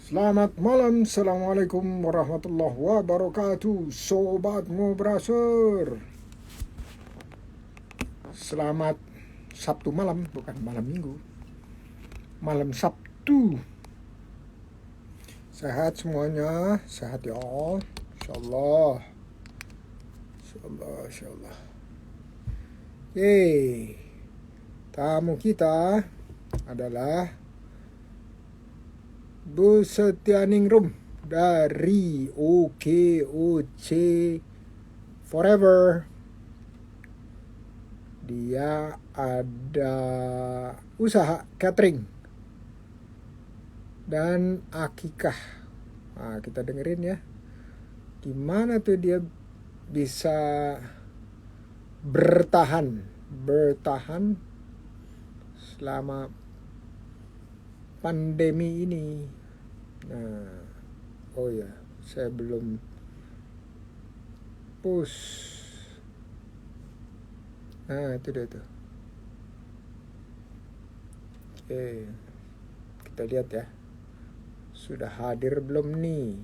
Selamat malam, Assalamualaikum warahmatullahi wabarakatuh. Sobat Ngobrasur. Selamat Sabtu malam, bukan malam minggu. Malam Sabtu. Sehat semuanya, sehat ya. Insyaallah. Insyaallah, insyaallah. Yeay. Tamu kita adalah Bu Setianingrum dari OKOC Forever. Dia ada usaha catering dan akikah. Nah, kita dengerin ya. Gimana tuh dia bisa bertahan selama pandemi ini. Nah, oh ya, saya belum push. Nah, itu dia tuh. Oke, kita lihat ya. Sudah hadir belum nih?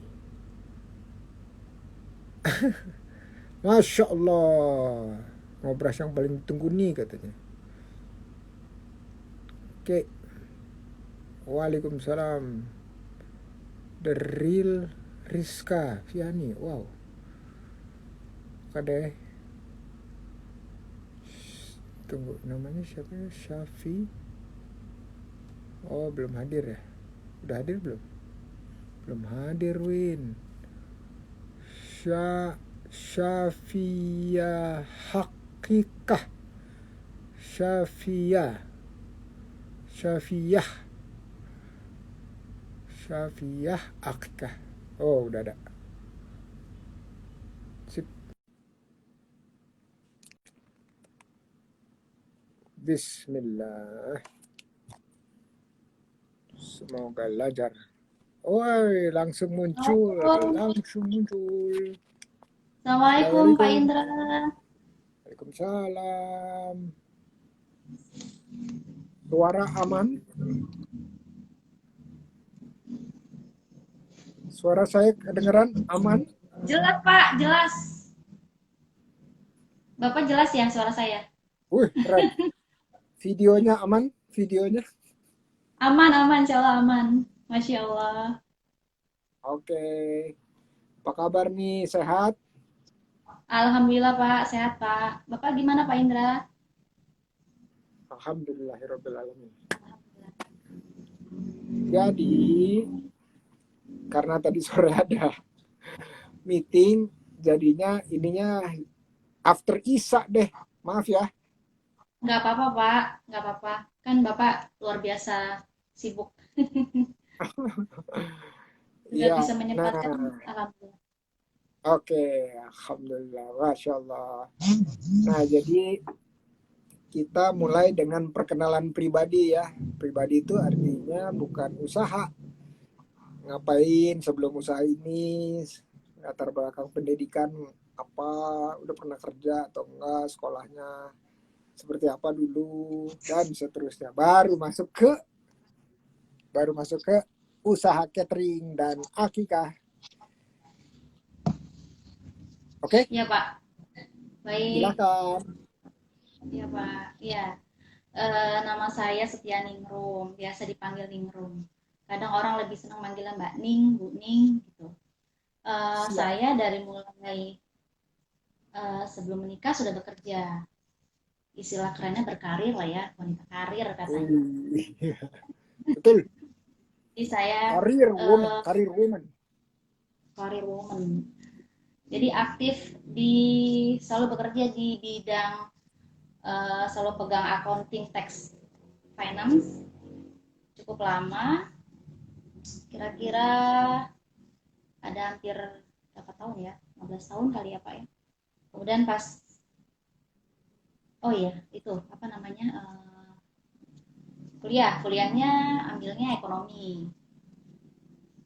Masya Allah. Ngobras yang paling ditunggu nih katanya. Oke. Waalaikumsalam. The real Rizka Fiani. Wow. Kadeh. Tunggu, namanya siapa ya? Syafi. Oh, belum hadir ya? Udah hadir belum? Belum hadir, Win. Syafia Hakikah. Syafia. Syafiyah. Syafiyah Akikah. Oh, udah ada. Sip. Bismillah. Semoga lancar. Oi, langsung muncul. Assalamualaikum. Langsung muncul. Assalamualaikum Pak Assalamualaikum. Indra. Waalaikumsalam. Suara aman? Suara saya kedengeran aman? Jelas Pak, jelas. Bapak jelas ya suara saya? Wih, keren. Videonya aman? Videonya? Aman, aman, insya Allah aman. Masya Allah. Oke. Apa kabar nih? Sehat? Alhamdulillah Pak, sehat Pak. Bapak gimana Pak Indra? Alhamdulillahirrabbilalamin. Jadi, karena tadi sore ada meeting, jadinya ininya after Isya deh. Maaf ya. Nggak apa-apa Pak, nggak apa-apa. Kan Bapak luar biasa sibuk. Sudah Iya, bisa nah, menyempatkan, Alhamdulillah. oke. Alhamdulillah, Masya Allah. Nah, jadi kita mulai dengan perkenalan pribadi ya. Pribadi itu artinya bukan usaha. Ngapain sebelum usaha ini, latar belakang pendidikan apa, udah pernah kerja atau enggak, sekolahnya seperti apa dulu, dan seterusnya. Baru masuk ke usaha catering dan akikah. Oke, Iya Pak, baik. silakan. Iya Pak, iya. Nama saya Setia Ningrum, biasa dipanggil Ningrum. Kadang orang lebih senang manggilnya Mbak Ning, Bu Ning, gitu. Siap. Saya dari mulai sebelum menikah sudah bekerja. Istilah kerennya berkarir lah ya, wanita karir katanya. Wih, betul. Jadi saya Karir woman, uh, karir woman. karir woman. Jadi aktif selalu bekerja di bidang selalu pegang accounting, tax, finance cukup lama. Kira-kira ada hampir berapa tahun ya? 15 tahun kali ya Pak ya. Kemudian pas oh iya itu apa namanya kuliahnya ambilnya ekonomi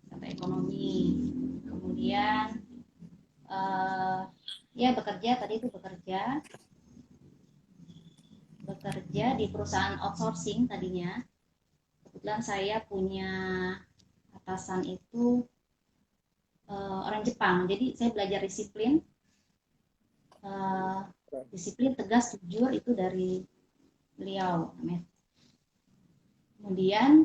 sampai ekonomi kemudian eh, ya bekerja tadi itu bekerja di perusahaan outsourcing tadinya. Kebetulan saya punya atasan itu orang Jepang. Jadi saya belajar disiplin, disiplin, tegas, jujur itu dari beliau. Kemudian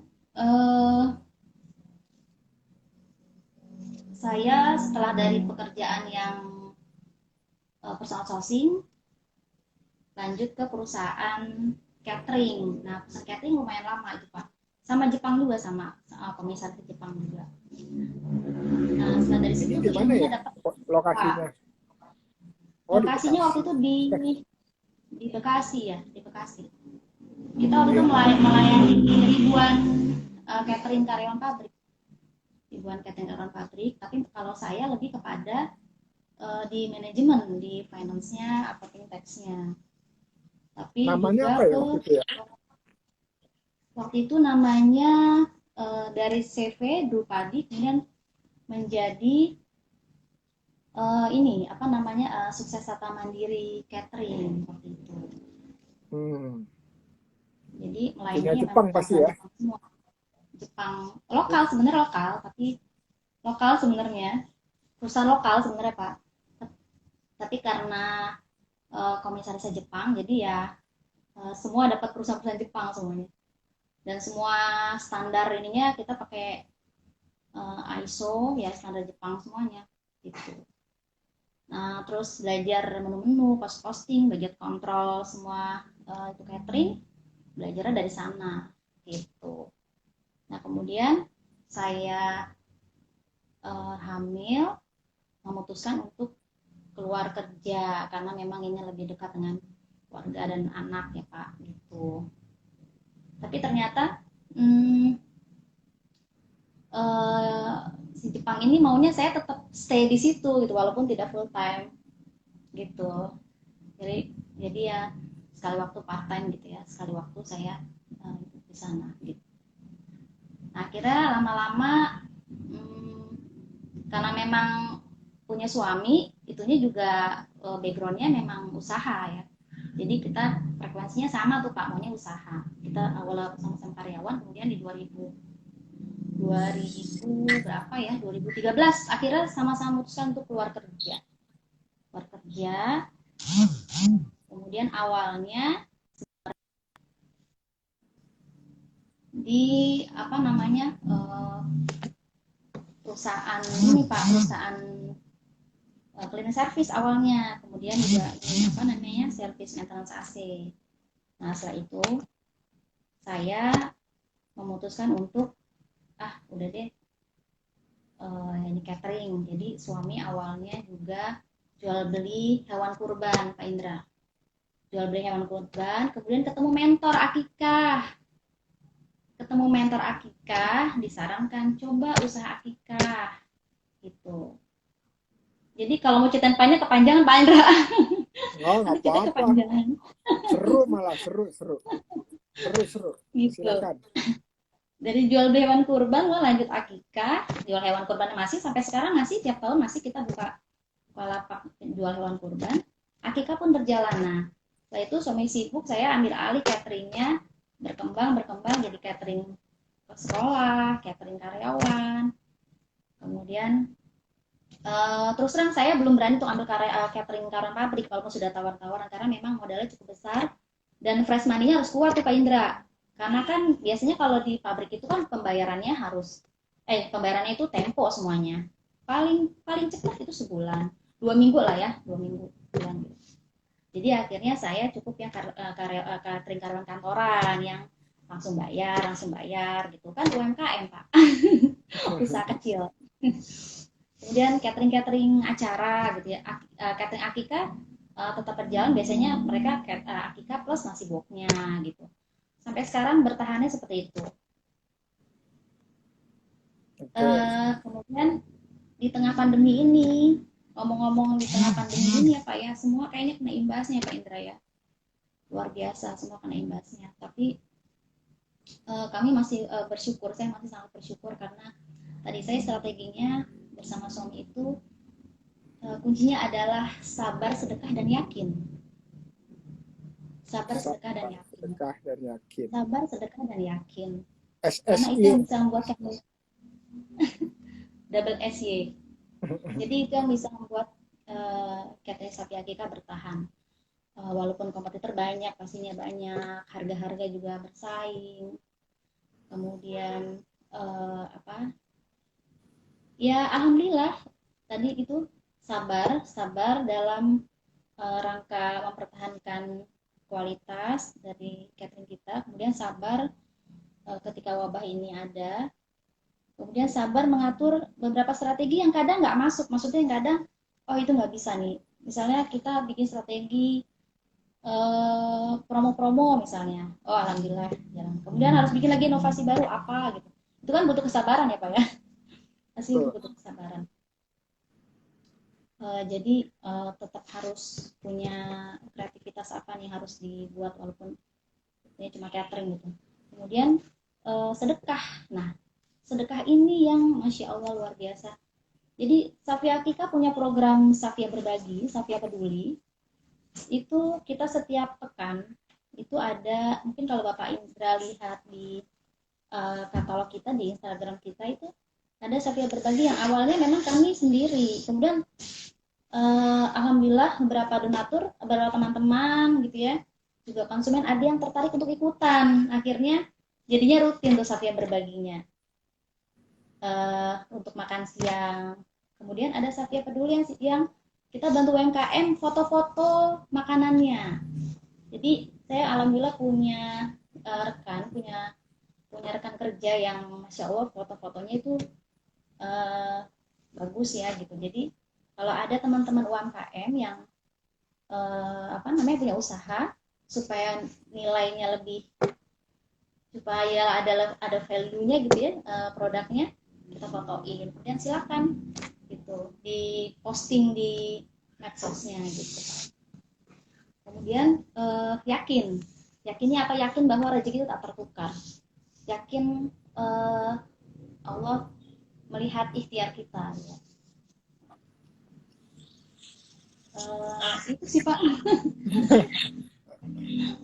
saya setelah dari pekerjaan yang personal sourcing, lanjut ke perusahaan catering. Nah, perusahaan catering lumayan lama itu Pak. Sama Jepang juga, sama komisaris Jepang juga. Nah, setelah dari situ Ini di mana ya dapat lokasinya? Oh, di lokasinya waktu Bekasi. itu di Bekasi ya, di Bekasi. Kita waktu itu melayani ribuan catering karyawan pabrik. Ribuan catering karyawan pabrik, tapi kalau saya lebih kepada di manajemen, di finance-nya, accounting tax-nya. Tapi Namanya juga apa ya waktu itu ya? waktu itu namanya dari CV Drupadi kemudian menjadi ini apa namanya sukses data mandiri catering waktu itu. Jadi Punya melayani memang Jepang pasti perusahaan ya? Jepang semua. Jepang lokal sebenarnya lokal, tapi lokal sebenarnya perusahaan lokal sebenarnya Pak. Tapi karena komisarisnya Jepang, jadi ya semua dapat perusahaan-perusahaan Jepang semuanya. Dan semua standar ininya kita pakai ISO ya, standar Jepang semuanya gitu. Nah, terus belajar menu-menu, posting, budget kontrol, semua itu catering, belajarnya dari sana gitu. Nah, kemudian saya hamil, memutuskan untuk keluar kerja karena memang ini lebih dekat dengan keluarga dan anak ya Pak gitu. Tapi ternyata si Jepang ini maunya saya tetap stay di situ gitu walaupun tidak full time gitu. Jadi ya sekali waktu part time gitu ya, sekali waktu saya di sana gitu. Nah, akhirnya lama-lama karena memang punya suami, itunya juga backgroundnya memang usaha ya. Jadi kita frekuensinya sama tuh Pak, maunya usaha. Kita awalnya sama-sama karyawan, kemudian di 2000 berapa ya, 2013 akhirnya sama-sama memutuskan untuk keluar kerja. Kemudian awalnya di apa namanya perusahaan ini Pak, perusahaan cleaning service awalnya, kemudian juga ini apa namanya service maintenance AC. Nah, setelah itu saya memutuskan untuk udah deh ini catering. Jadi suami awalnya juga jual beli hewan kurban Pak Indra, jual beli hewan kurban, kemudian ketemu mentor akikah, disarankan coba usaha akikah gitu. Jadi kalau mau ceritain panjang kepanjangan Pak Indra. Oh, nggak Nanti cerita apa-apa. kepanjangan. Seru malah, seru. Gitu. Silakan. Dari jual beli hewan kurban lo lanjut akikah, jual hewan kurban masih sampai sekarang masih tiap tahun masih kita buka lapak jual hewan kurban. Akikah pun berjalan. Nah, setelah itu suami sibuk, saya ambil alih cateringnya, berkembang jadi catering sekolah, catering karyawan. Kemudian terus terang saya belum berani untuk ambil catering karyawan pabrik walaupun sudah tawar-tawaran karena memang modalnya cukup besar dan fresh money-nya harus kuat tuh Pak Indra. Karena kan biasanya kalau di pabrik itu kan pembayarannya itu tempo semuanya. Paling cepat itu sebulan, 2 minggu lah ya, 2 minggu bulan. Jadi akhirnya saya cukup yang catering karyawan kantoran yang langsung bayar gitu kan, UMKM Pak. Usaha kecil. Kemudian catering acara gitu ya, catering akikah tetap berjalan, biasanya mereka akikah plus nasi boknya gitu. Sampai sekarang bertahannya seperti itu. Kemudian di tengah pandemi ini, ngomong-ngomong di tengah pandemi ini ya Pak ya, semua kayaknya kena imbasnya Pak Indra ya. Luar biasa, semua kena imbasnya. Tapi kami masih bersyukur, saya masih sangat bersyukur karena tadi saya strateginya bersama suami itu kuncinya adalah sabar, sedekah, dan yakin. Sabar, sedekah, dan yakin. Sabar, sedekah, dan yakin. Karena itu yang bisa membuat kami double SY. Jadi itu yang bisa membuat catering sapi akikah bertahan. Walaupun kompetitor banyak, pastinya banyak, harga-harga juga bersaing. Kemudian apa? Ya alhamdulillah tadi itu sabar dalam rangka mempertahankan kualitas dari catering kita, kemudian sabar ketika wabah ini ada, kemudian sabar mengatur beberapa strategi yang kadang nggak masuk, maksudnya yang kadang oh itu nggak bisa nih, misalnya kita bikin strategi promo-promo misalnya, oh alhamdulillah jalan, kemudian harus bikin lagi inovasi baru apa gitu, itu kan butuh kesabaran ya Pak ya, pasti itu Betul. butuh kesabaran. Jadi tetap harus punya kreativitas apa nih harus dibuat walaupun ini cuma catering gitu. Kemudian sedekah. Nah, sedekah ini yang Masya Allah luar biasa. Jadi Safia Akika punya program Safia Berbagi, Safia Peduli. Itu kita setiap pekan itu ada, mungkin kalau Bapak Indra lihat di katalog kita di Instagram kita itu ada Safia Berbagi yang awalnya memang kami sendiri. Kemudian alhamdulillah beberapa donatur, beberapa teman-teman gitu ya, juga konsumen ada yang tertarik untuk ikutan. Akhirnya jadinya rutin tuh Safia Berbaginya. Untuk makan siang. Kemudian ada Safia Peduli yang kita bantu UMKM foto-foto makanannya. Jadi saya alhamdulillah punya punya rekan kerja yang Masya Allah foto-fotonya itu bagus ya gitu. Jadi kalau ada teman-teman UMKM yang punya usaha supaya nilainya lebih, supaya ada value-nya gitu ya, produknya kita fotoin, kemudian silakan gitu di posting di medsosnya gitu. Kemudian yakinnya apa, yakin bahwa rezeki itu tak tertukar, yakin Allah melihat ikhtiar kita ya. Itu sih Pak.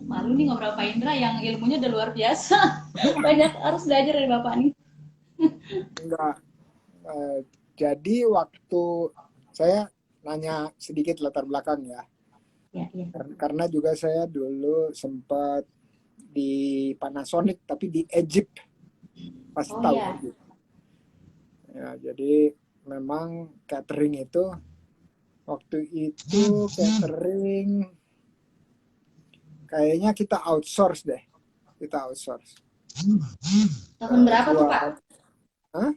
Malu nih ngobrol Pak Indra yang ilmunya udah luar biasa. Banyak harus belajar dari Bapak nih. Enggak. Jadi waktu saya nanya sedikit latar belakang ya. Ya. Karena juga saya dulu sempat di Panasonic tapi di Egypt, pasti tahu Ya. Egypt. Ya, jadi memang catering itu waktu itu catering kayaknya kita outsource deh. Tahun berapa tuh Pak? Hah?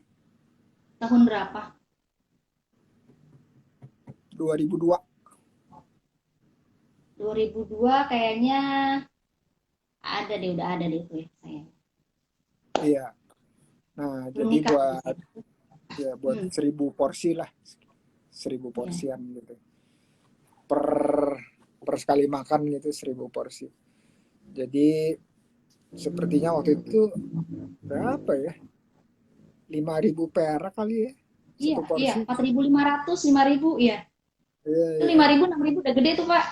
Tahun berapa? 2002. 2002 kayaknya udah ada deh tuh ya saya. Iya. Nah, Belum jadi nikah. buat 1000 porsi lah. 1000 porsian gitu. Per sekali makan gitu 1000 porsi. Jadi sepertinya waktu itu berapa ya? 5.000 perak kali ya. Satu porsi. 4.500, 5.000 ya. Iya, Itu 5.000, 6.000 udah gede tuh Pak.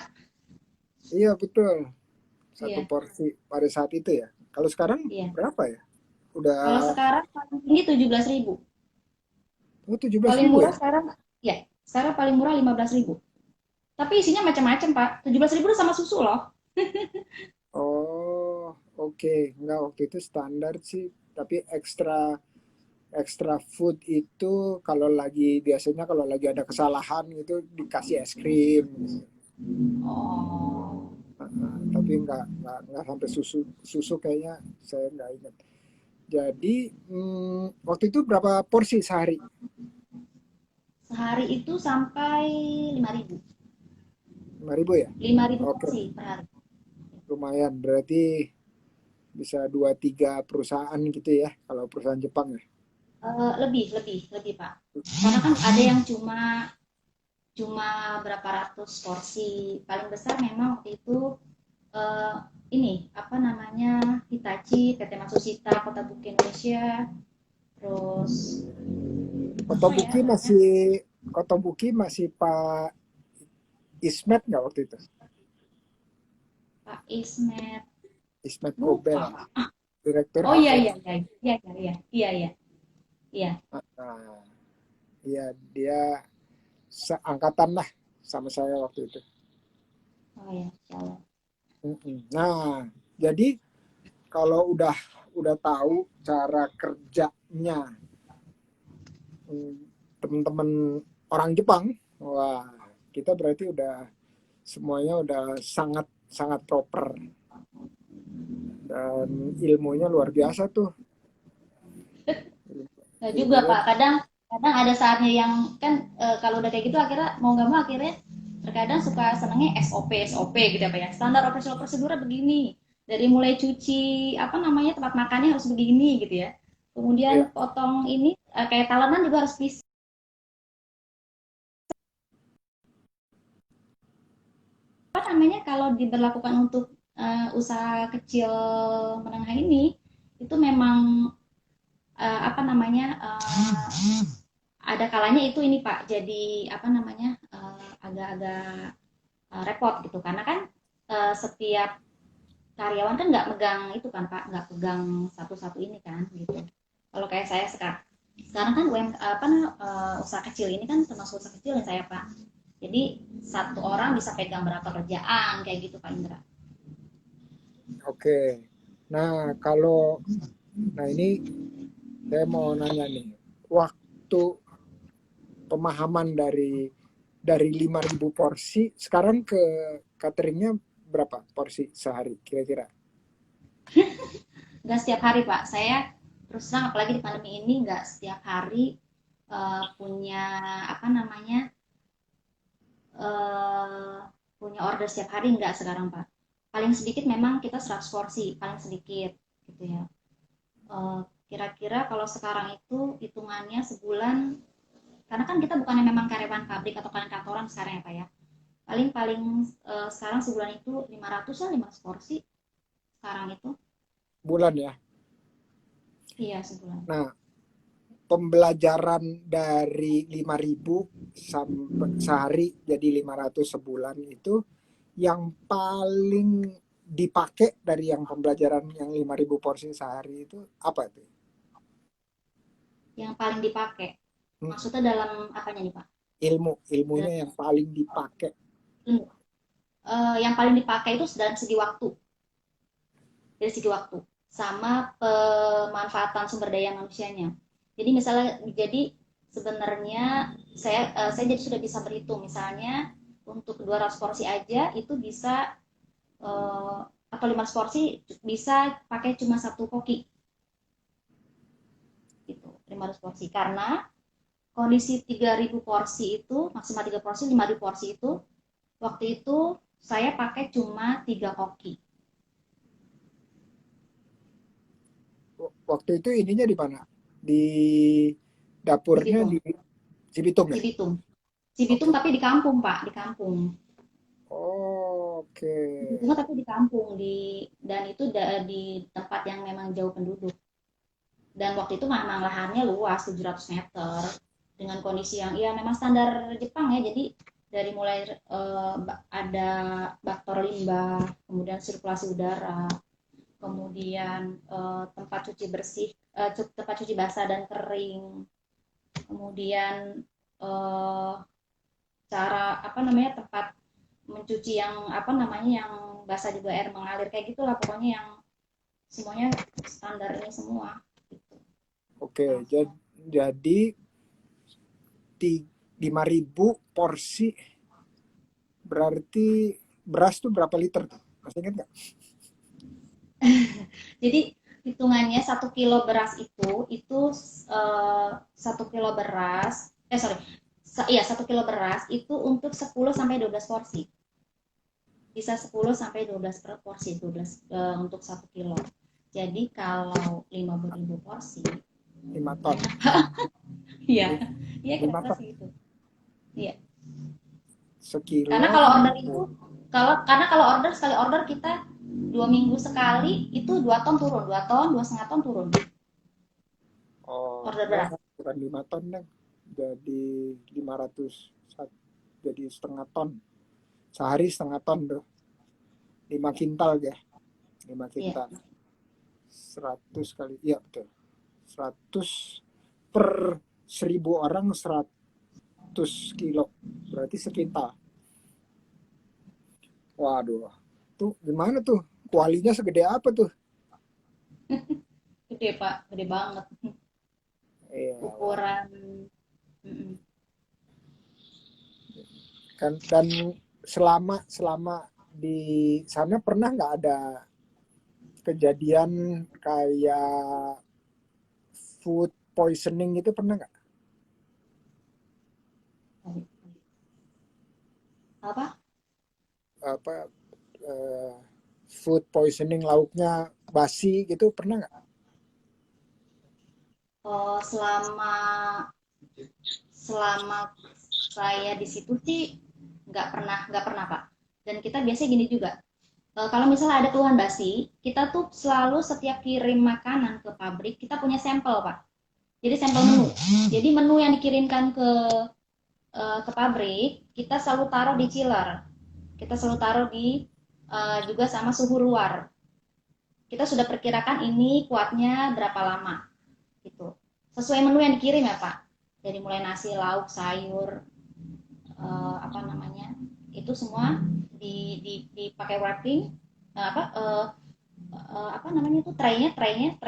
Iya betul. Satu porsi pada saat itu ya. Kalau sekarang berapa ya? Kalau sekarang paling tinggi 17.000. Oh, 17.000 paling murah ya? Sekarang paling murah 15.000. Tapi isinya macam-macam Pak. 17.000 sama susu loh. Oh, oke. Enggak, waktu itu standar sih. Tapi extra food itu biasanya kalau lagi ada kesalahan itu dikasih es krim. Oh. Tapi enggak sampai susu kayaknya saya enggak ingat. Jadi waktu itu berapa porsi sehari? Sehari itu sampai 5.000. 5.000 ya? 5.000 porsi per hari. Lumayan, berarti bisa 2-3 perusahaan gitu ya, kalau perusahaan Jepang ya? Lebih Pak. Karena kan ada yang cuma berapa ratus porsi. Paling besar memang waktu itu ini apa namanya Hitachi, PT Matsushita, Kota Buki Indonesia, terus Kota Buki masih Pak Ismet nggak waktu itu? Pak Ismet Kobel, direktur. Oh iya. Iya. Nah, iya dia seangkatan lah sama saya waktu itu. Oh ya, insya Allah. Nah, jadi kalau udah tahu cara kerjanya teman-teman orang Jepang, wah kita berarti udah semuanya udah sangat sangat proper dan ilmunya luar biasa tuh. Nah juga Ilmunya Pak, kadang kadang ada saatnya yang kan kalau udah kayak gitu akhirnya mau nggak mau akhirnya terkadang suka senengnya SOP SOP gitu ya Pak ya. Standar operasional prosedurnya begini. Dari mulai cuci apa namanya tempat makannya harus begini gitu ya. ya Kemudian potong ini kayak talenan juga harus bisa apa namanya kalau diberlakukan untuk usaha kecil menengah ini itu memang apa namanya ada kalanya itu ini Pak jadi apa namanya agak-agak repot gitu karena kan setiap karyawan kan nggak megang itu kan Pak nggak pegang satu-satu ini kan gitu kalau kayak saya sekarang kan apa usaha kecil ini kan termasuk usaha kecil yang saya Pak jadi satu orang bisa pegang berapa kerjaan kayak gitu Pak Indra. oke. Nah kalau ini saya mau nanya nih, waktu pemahaman dari 5.000 porsi sekarang ke cateringnya berapa porsi sehari kira-kira? Nggak setiap hari Pak saya terus terang apalagi di pandemi ini nggak setiap hari punya apa namanya uh, punya order setiap hari nggak sekarang Pak paling sedikit memang kita 100 porsi paling sedikit gitu ya. Kira-kira kalau sekarang itu hitungannya sebulan karena kan kita bukannya memang karyawan pabrik atau kantoran sekarang ya Pak ya paling paling sekarang sebulan itu 500 lah 500 porsi sekarang itu Bulan ya. iya sebulan. Nah, pembelajaran dari 5.000 sampai sehari jadi 500 sebulan itu yang paling dipakai dari yang pembelajaran yang 5.000 porsi sehari itu apa itu? Yang paling dipakai maksudnya dalam apanya nih Pak Ilmunya yang paling dipakai. yang paling dipakai itu dalam segi waktu dari segi waktu sama pemanfaatan sumber daya manusianya. Jadi misalnya jadi sebenarnya saya jadi sudah bisa berhitung misalnya untuk 200 porsi aja itu bisa atau 500 porsi bisa pakai cuma satu koki gitu 500 porsi karena kondisi 3.000 porsi itu maksimal 3 porsi 5.000 porsi itu waktu itu saya pakai cuma 3 koki. Waktu itu ininya di mana? Di dapurnya Cibitung di Cibitung ya? Cibitung Cibitung Oke. tapi di kampung Pak di kampung Oh, oke. Cibitung tapi di kampung dan itu di tempat yang memang jauh penduduk dan waktu itu memang lahannya luas 700 meter dengan kondisi yang ya memang standar Jepang ya jadi dari mulai ada baktor limbah kemudian sirkulasi udara kemudian tempat cuci bersih tempat cuci basah dan kering kemudian eh, cara apa namanya tempat mencuci yang apa namanya yang basah juga air mengalir kayak gitulah pokoknya yang semuanya standar ini semua gitu. Oke, jadi 5.000 porsi berarti beras tuh berapa liter tuh? Masih ingat nggak? Jadi hitungannya 1 kilo beras itu 1 kilo beras sorry iya 1 kilo beras itu untuk 10 sampai 12 porsi bisa 10 sampai 12 per porsi 12 untuk 1 kilo jadi kalau 50.000 porsi 5 ton. banyak iya iya 5 kira-kira ton. segitu iya karena Sekilo. kalau order itu karena kalau order sekali order kita 2 minggu sekali itu 2 ton turun 2 ton 2,5 ton turun Oh, order ya beras bukan 5 ton deh. Jadi 500, jadi setengah ton. Sehari setengah ton tuh. 5 kintal ya. 5 iya kintal. 100 kali. Iya betul. 100 per 1.000 orang 100 kilo. Berarti sekitar. Waduh. Tuh gimana tuh? Kualinya segede apa tuh? Gede Pak, gede banget. Iya, Ukuran. Mm-mm. kan. Dan selama di sana pernah nggak ada kejadian kayak food poisoning itu, pernah nggak? Apa? Apa eh, food poisoning, lauknya basi gitu, pernah nggak? Selama selama saya di situ sih nggak pernah Pak. Dan kita biasanya gini juga. Kalau misalnya ada keluhan basi, kita tuh selalu setiap kirim makanan ke pabrik, kita punya sampel Pak. Jadi sampel menu. Jadi menu yang dikirimkan ke pabrik, kita selalu taruh di chiller. Kita selalu taruh di juga sama suhu luar. Kita sudah perkirakan ini kuatnya berapa lama, gitu. Sesuai menu yang dikirim ya Pak. Dari mulai nasi, lauk, sayur, apa namanya, itu semua dipakai wrapping, apa namanya itu tray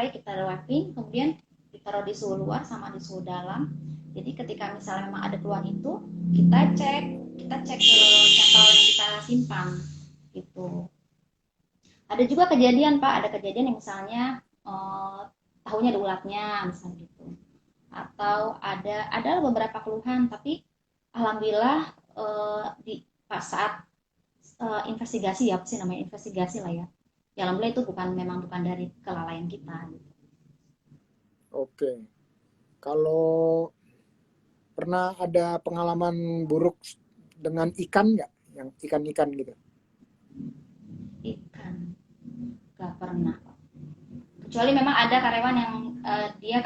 kita wrapping, kemudian ditaruh di suhu luar sama di suhu dalam. Jadi ketika misalnya memang ada keluhan itu, kita cek ke sampel yang kita simpan gitu. Ada juga kejadian Pak, ada kejadian yang misalnya tahunya ada ulatnya misalnya gitu, atau ada beberapa keluhan, tapi alhamdulillah di pas saat investigasi, ya apa sih namanya, investigasi lah ya, ya alhamdulillah itu memang bukan dari kelalaian kita gitu. Oke. Kalau pernah ada pengalaman buruk dengan ikan nggak? Yang ikan-ikan gitu. Ikan nggak pernah Pak. Kecuali memang ada karyawan yang dia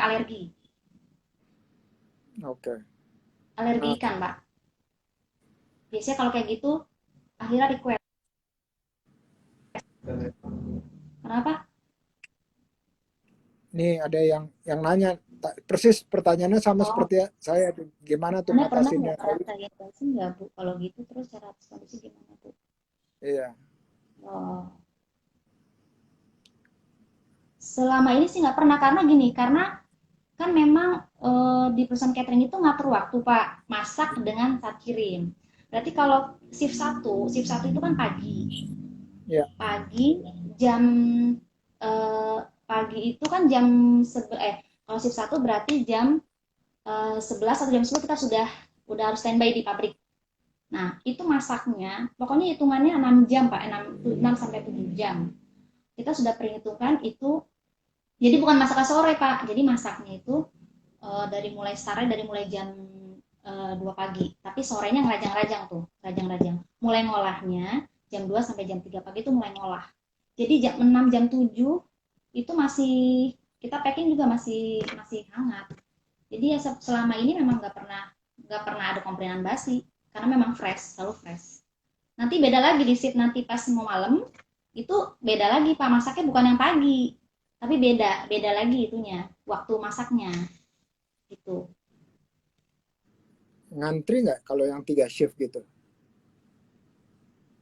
Oke. alergi Nah, ikan Pak. Biasanya kalau kayak gitu akhirnya request. Kenapa? ini ada yang nanya persis pertanyaannya sama Oh, seperti saya tuh. Gimana tuh Anda pernah nggak ngatasinnya? ngerasain sih nggak Bu? Kalau gitu terus cara kondisi gimana Bu? Iya. Oh, selama ini sih nggak pernah, karena gini, karena kan memang di perusahaan catering itu ngatur waktu Pak, masak dengan saat kirim. Berarti kalau shift satu itu kan pagi. Iya. Pagi jam eh, pagi itu kan kalau shift satu berarti jam 11 atau jam 10 kita udah harus standby di pabrik. Nah, itu masaknya, pokoknya hitungannya 6 jam Pak, 6 sampai 7 jam. Kita sudah perhitungkan itu, jadi bukan masaknya sore Pak, jadi masaknya itu dari mulai jam 2 pagi, tapi sorenya ngerajang-rajang tuh, rajang-rajang. Mulai ngolahnya jam 2 sampai jam 3 pagi itu mulai ngolah. Jadi jam 6 jam 7 itu masih kita packing juga masih masih hangat. Jadi ya selama ini memang nggak pernah ada komplainan basi, karena memang fresh, selalu fresh. Nanti beda lagi di shift nanti pas mau malam, itu beda lagi Pak, masaknya bukan yang pagi, tapi beda beda lagi itunya, waktu masaknya gitu. Ngantri nggak kalau yang 3 shift gitu?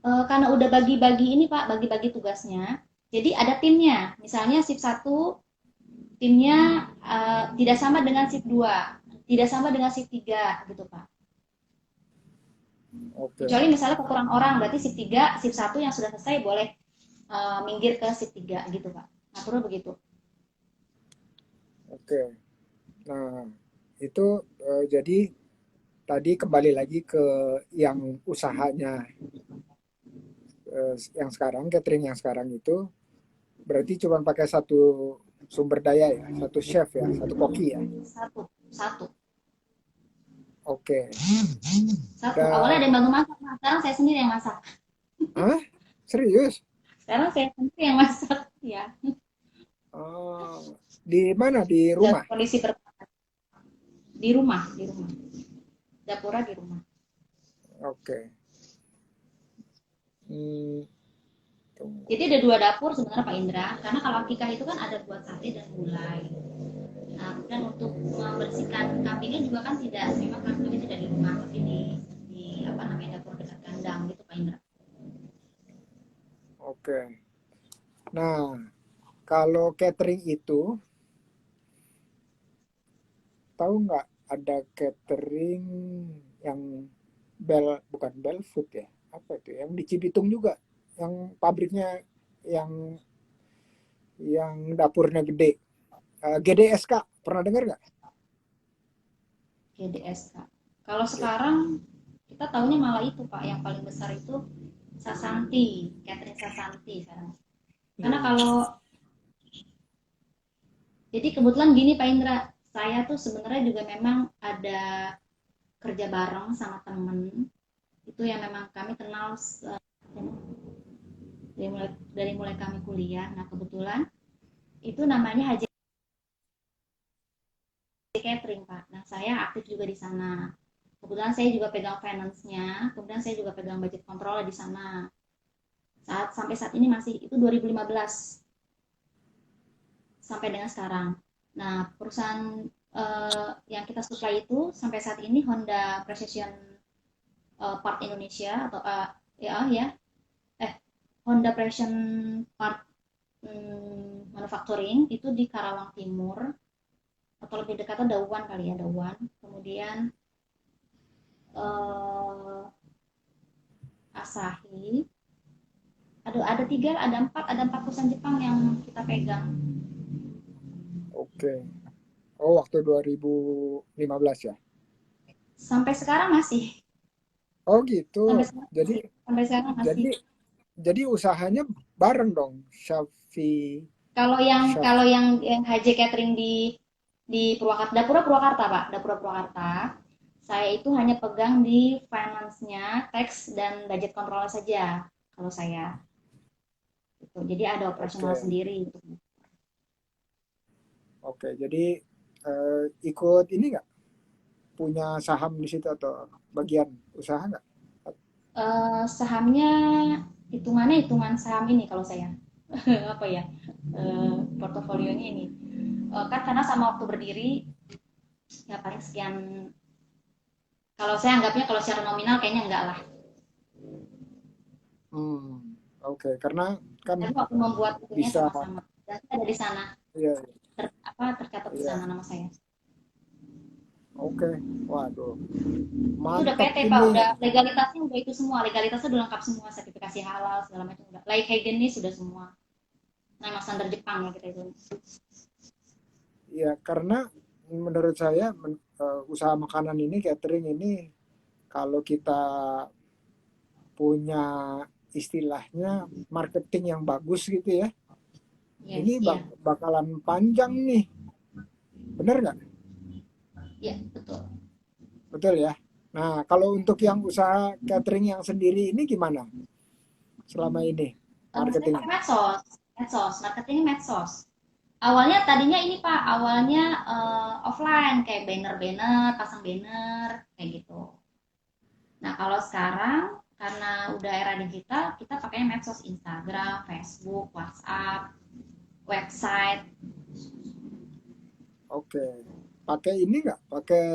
Karena udah bagi-bagi ini Pak, bagi-bagi tugasnya, jadi ada timnya, misalnya shift satu timnya tidak sama dengan shift 2, tidak sama dengan shift 3 gitu Pak. Oke. Kecuali misalnya kekurangan orang, berarti shift 3, shift satu yang sudah selesai boleh minggir ke shift 3 gitu Pak. Ngaturnya begitu. Oke. Nah, itu jadi tadi kembali lagi ke yang usahanya, yang sekarang, catering yang sekarang itu berarti cuma pakai satu sumber daya ya, satu chef ya, satu koki ya. Satu, satu, Oke. satu. Awalnya ada Dan, yang bantu masak, nah, sekarang saya sendiri yang masak. hah? Serius? Sekarang saya sendiri yang masak, ya. Di mana? Di Dan rumah? kondisi di rumah. Dapurnya di rumah. Oke. Hmm, Jadi ada 2 dapur sebenarnya Pak Indra, karena kalau akikah itu kan ada buat sate dan gulai. Nah, kemudian untuk membersihkan kambingnya juga kan tidak, memang kambingnya tidak di rumah, tapi di apa namanya dapur dekat kandang gitu Pak Indra. Oke. Nah, kalau catering itu, tahu nggak ada catering yang bukan Bell Food ya? Apa itu? Yang di Cibitung juga, yang pabriknya yang dapurnya gede. GDSK, pernah dengar nggak? GDSK. Kalau sekarang kita tahunya malah itu Pak, yang paling besar itu Sasanti, catering Sasanti sekarang. Karena Hmm. kalau jadi kebetulan gini Pak Indra, saya tuh sebenarnya juga memang ada kerja bareng sama temen itu yang memang kami kenal dari mulai kami kuliah. Nah kebetulan itu namanya Haji Catering Pak. Nah saya aktif juga di sana. Kebetulan saya juga pegang finance-nya, kemudian saya juga pegang budget control di sana. Sampai saat ini masih itu 2015 sampai dengan sekarang. Nah perusahaan yang kita supply itu sampai saat ini Honda Precision Part Indonesia atau ya Honda Precision Part Manufacturing itu di Karawang Timur atau lebih dekatnya Dauan kali ya, Dauan. Kemudian eh, Asahi, ada empat perusahaan Jepang yang kita pegang Oke. Oh, waktu 2015 ya? sampai sekarang masih. Oh gitu. sampai sekarang Jadi masih sampai sekarang masih jadi jadi usahanya bareng dong, Shafi. kalau yang Shaf. kalau yang HJ Catering di Purwakarta, Dapura Pak, Dapura Purwakarta, saya itu hanya pegang di finance-nya, tax dan budget control saja kalau saya itu. Jadi ada operasional Oke. sendiri untuk. Oke. Jadi ikut ini nggak? Punya saham di situ atau bagian usaha nggak? Sahamnya hitungan saham ini kalau saya apa ya, portofolionya ini. Kan karena sama waktu berdiri ya paling sekian, kalau saya anggapnya kalau secara nominal kayaknya enggak lah. Hmm. Oke. Karena kan Tapi waktu membuat itunya bisa, sama-sama dan saya ada di sana, ya, tercatat di sana ya. nama saya. Oke. Waduh, Itu udah mantap PT Pak, ini. udah legalitasnya udah itu semua, legalitasnya udah lengkap semua, sertifikasi halal segala macam udah, like hygiene sudah semua, nama standar Jepang ya kita itu. Ya, karena menurut saya usaha makanan ini, catering ini, kalau kita punya istilahnya marketing yang bagus gitu ya, Yes, ini iya, bakalan panjang nih. Bener nggak? iya betul. Betul ya. Nah, kalau untuk yang usaha catering yang sendiri ini gimana selama ini Saya pakai marketingnya? medsos, marketingnya medsos. Awalnya tadinya ini Pak, awalnya offline kayak banner-banner, pasang banner kayak gitu. Nah kalau sekarang karena udah era digital, kita pakai medsos, Instagram, Facebook, WhatsApp, website. Oke. Pakai ini nggak? Pakai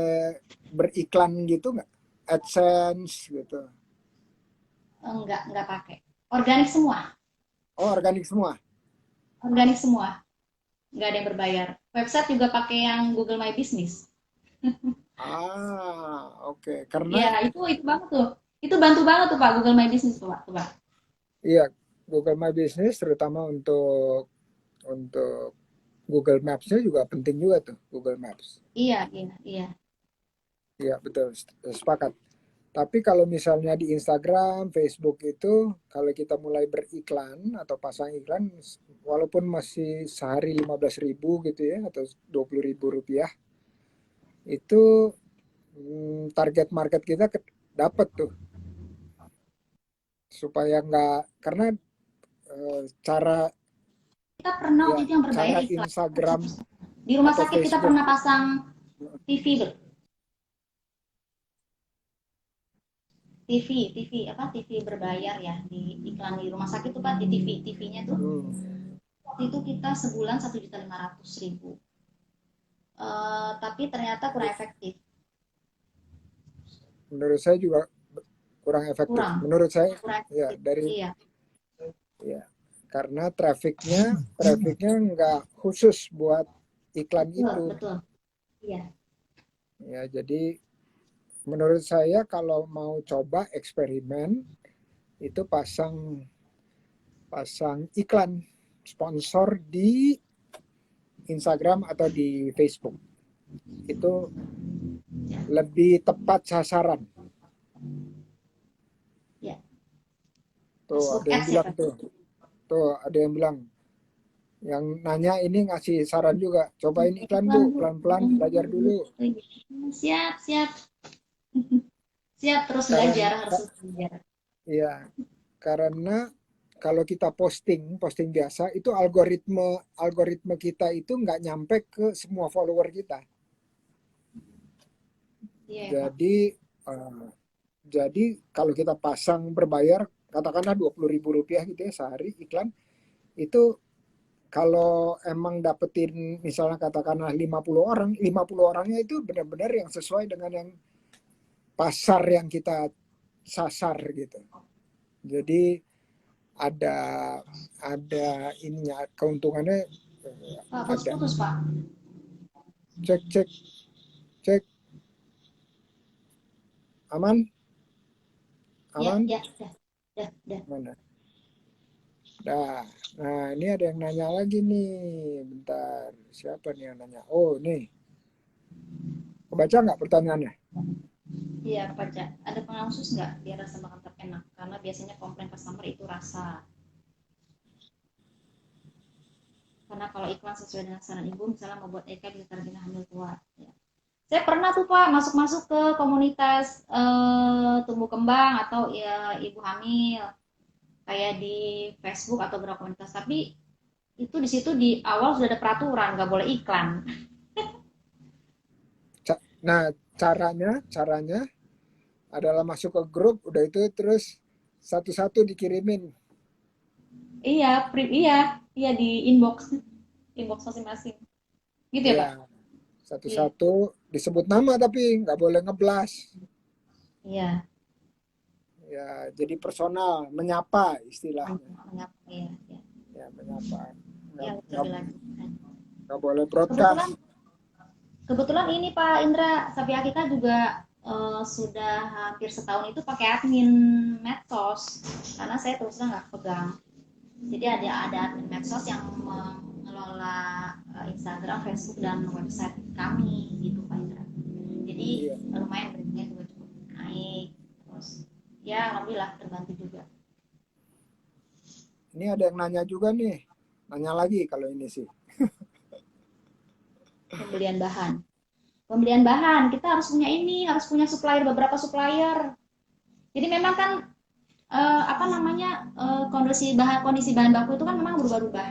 beriklan gitu nggak? AdSense gitu. Enggak pakai. Organik semua, Oh, organik semua. organik semua, nggak ada yang berbayar. Website juga pakai yang Google My Business. Oke. Karena Ya itu banget tuh. Itu bantu banget tuh Pak, Google My Business tuh Pak. Tuh, Pak. iya, Google My Business terutama untuk Google Maps-nya juga penting juga tuh, Google Maps. Iya, iya, iya. Iya, betul, sepakat. Tapi kalau misalnya di Instagram, Facebook itu, kalau kita mulai beriklan atau pasang iklan, walaupun masih sehari 15.000 gitu ya, atau 20.000 rupiah, itu target market kita dapat tuh. Supaya nggak, karena cara Kita pernah ya waktu itu yang berbayar cara iklan. Instagram Di rumah atau sakit kita Facebook. pernah pasang TV, TV apa TV berbayar ya, di iklan di rumah sakit tuh Pak, di TV-nya tuh Hmm. waktu itu kita sebulan 1.500.000. tapi ternyata kurang efektif. Menurut saya juga kurang efektif. Kurang, Menurut saya kurang ya efektif. dari Iya, ya karena trafficnya nggak khusus buat iklan betul, itu. betul. Iya, Ya jadi menurut saya kalau mau coba eksperimen itu pasang pasang iklan sponsor di Instagram atau di Facebook itu lebih tepat sasaran. ya. Tuh Facebook ada yang Ads ya, bilang Pak? tuh ada yang bilang, yang nanya ini ngasih saran juga, cobain iklan Iklan, Bu, Bu. pelan-pelan belajar dulu. Siap, siap. Siap, terus belajar, Karena harus terus belajar. ya karena kalau kita posting biasa itu algoritma kita itu nggak nyampe ke semua follower kita. Iya ya, Pak. Jadi eh, jadi kalau kita pasang berbayar katakanlah Rp20.000 gitu ya sehari iklan itu, kalau emang dapetin misalnya katakanlah 50 orang, 50 orangnya itu benar-benar yang sesuai dengan yang pasar yang kita sasar gitu. Jadi ada ada ininya keuntungannya, Pak, ada. putus-putus, Pak. Cek cek cek, aman Ya, aman ya, ya, ya, ya. mana. Nah ini ada yang nanya lagi nih, bentar, siapa nih yang nanya? Oh nih, kebaca nggak pertanyaannya? Iya, Pak Cak. Ada pengaruh khusus nggak biar rasa makan tetap enak? Karena biasanya komplain customer itu rasa. Karena kalau iklan sesuai dengan saran ibu, misalnya membuat Eka bisa terkena hamil tua. Ya. Saya pernah tuh Pak masuk-masuk ke komunitas tumbuh kembang atau ya ibu hamil kayak di Facebook atau beberapa komunitas. Tapi itu di situ di awal sudah ada peraturan nggak boleh iklan. Nah caranya adalah masuk ke grup, udah itu terus satu-satu dikirimin. Iya, iya, iya di inbox, inbox masing-masing. Gitu ya Pak? Ya Iya, satu-satu disebut nama tapi nggak boleh ngeblas. iya. Ya jadi personal, menyapa istilahnya. Mengapa? Iya, iya. Ya menyapa, nggak Iya, nggak lebih lanjut. nggak boleh broadcast. Kebetulan Kebetulan ini Pak Indra, Sapi Akika juga sudah hampir setahun itu pakai admin medsos karena saya terus terang nggak pegang. Jadi ada admin medsos yang mengelola Instagram, Facebook dan website kami gitu Pak Indra. Jadi Iya. lumayan ratingnya juga cukup naik. Terus ya alhamdulillah terbantu juga. Ini ada yang nanya juga nih, nanya lagi kalau ini sih. Pembelian bahan. Pembelian bahan kita harus punya ini, harus punya supplier, beberapa supplier. Jadi memang kan apa namanya kondisi bahan baku itu kan memang berubah-ubah.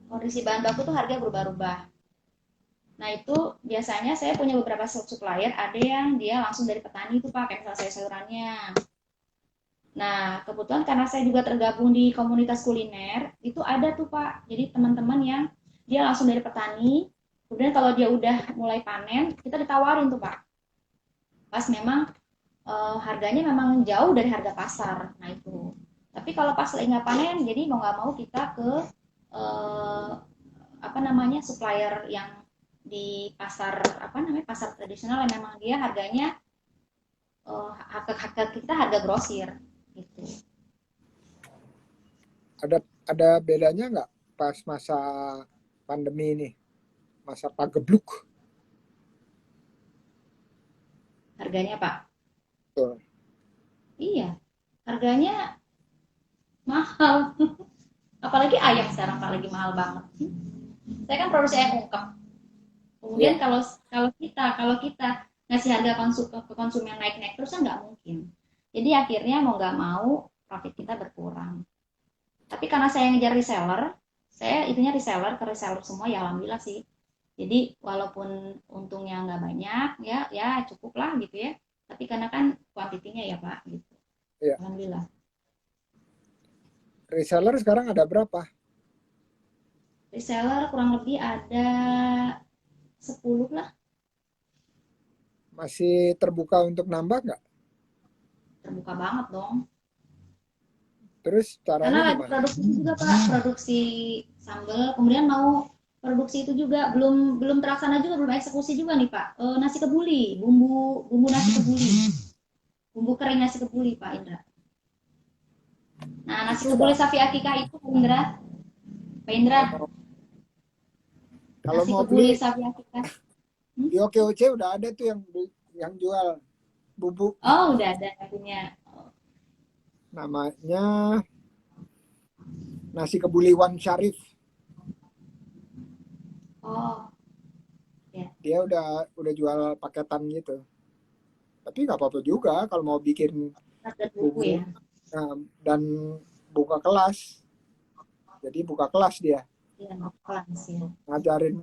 Kondisi bahan baku itu harga berubah-ubah. Nah itu biasanya saya punya beberapa supplier, ada yang dia langsung dari petani itu pak, kayak misalnya sayurannya. Nah kebetulan karena saya juga tergabung di komunitas kuliner, itu ada tuh pak. Jadi teman-teman yang dia langsung dari petani, kemudian kalau dia udah mulai panen, kita ditawarin tuh pak. Pas memang harganya memang jauh dari harga pasar. Nah itu. Tapi kalau pas lagi nggak panen, jadi mau nggak mau kita ke eh, apa namanya supplier yang di pasar apa namanya pasar tradisional yang memang dia harganya harga kita harga grosir gitu. Ada bedanya nggak pas masa pandemi ini, masa pagebluk? Harganya pak. Tuh. Iya, harganya mahal. Apalagi ayam sekarang pak lagi mahal banget. Saya kan produksi ayam ungkep. Kemudian Ya, kalau kita ngasih harga ke konsumen naik-naik terus kan nggak mungkin. Jadi akhirnya mau nggak mau profit kita berkurang. Tapi karena saya ngejar reseller, saya itunya reseller ke reseller semua ya alhamdulillah sih. Jadi walaupun untungnya nggak banyak ya ya cukup lah gitu ya. Tapi karena kan kuantitinya ya Pak gitu. ya. Alhamdulillah. Reseller sekarang ada berapa? Reseller kurang lebih ada 10 lah, Masih terbuka untuk nambah nggak? terbuka banget dong. Terus Karena caranya lagi gimana? produksi juga Pak, produksi sambal, kemudian mau produksi itu juga belum belum terlaksana juga, belum eksekusi juga nih Pak. Nasi kebuli, bumbu bumbu nasi kebuli, bumbu kering nasi kebuli Pak Indra. Nah, nasi Itu kebuli udah. sapi akikah itu Pak Indra, Pak Indra, Oh, kalau nasi mau kebuli beli sapi akikah. Hmm? di OKOC udah ada tuh yang jual bubuk. Oh, udah ada punya. Namanya nasi kebuli Wan Syarif. Oh, ya. Dia udah jual paketan gitu. Tapi nggak apa-apa juga kalau mau bikin Ada buku bubuk ya. dan buka kelas. Jadi buka kelas dia Iya, kelas ya. ngajarin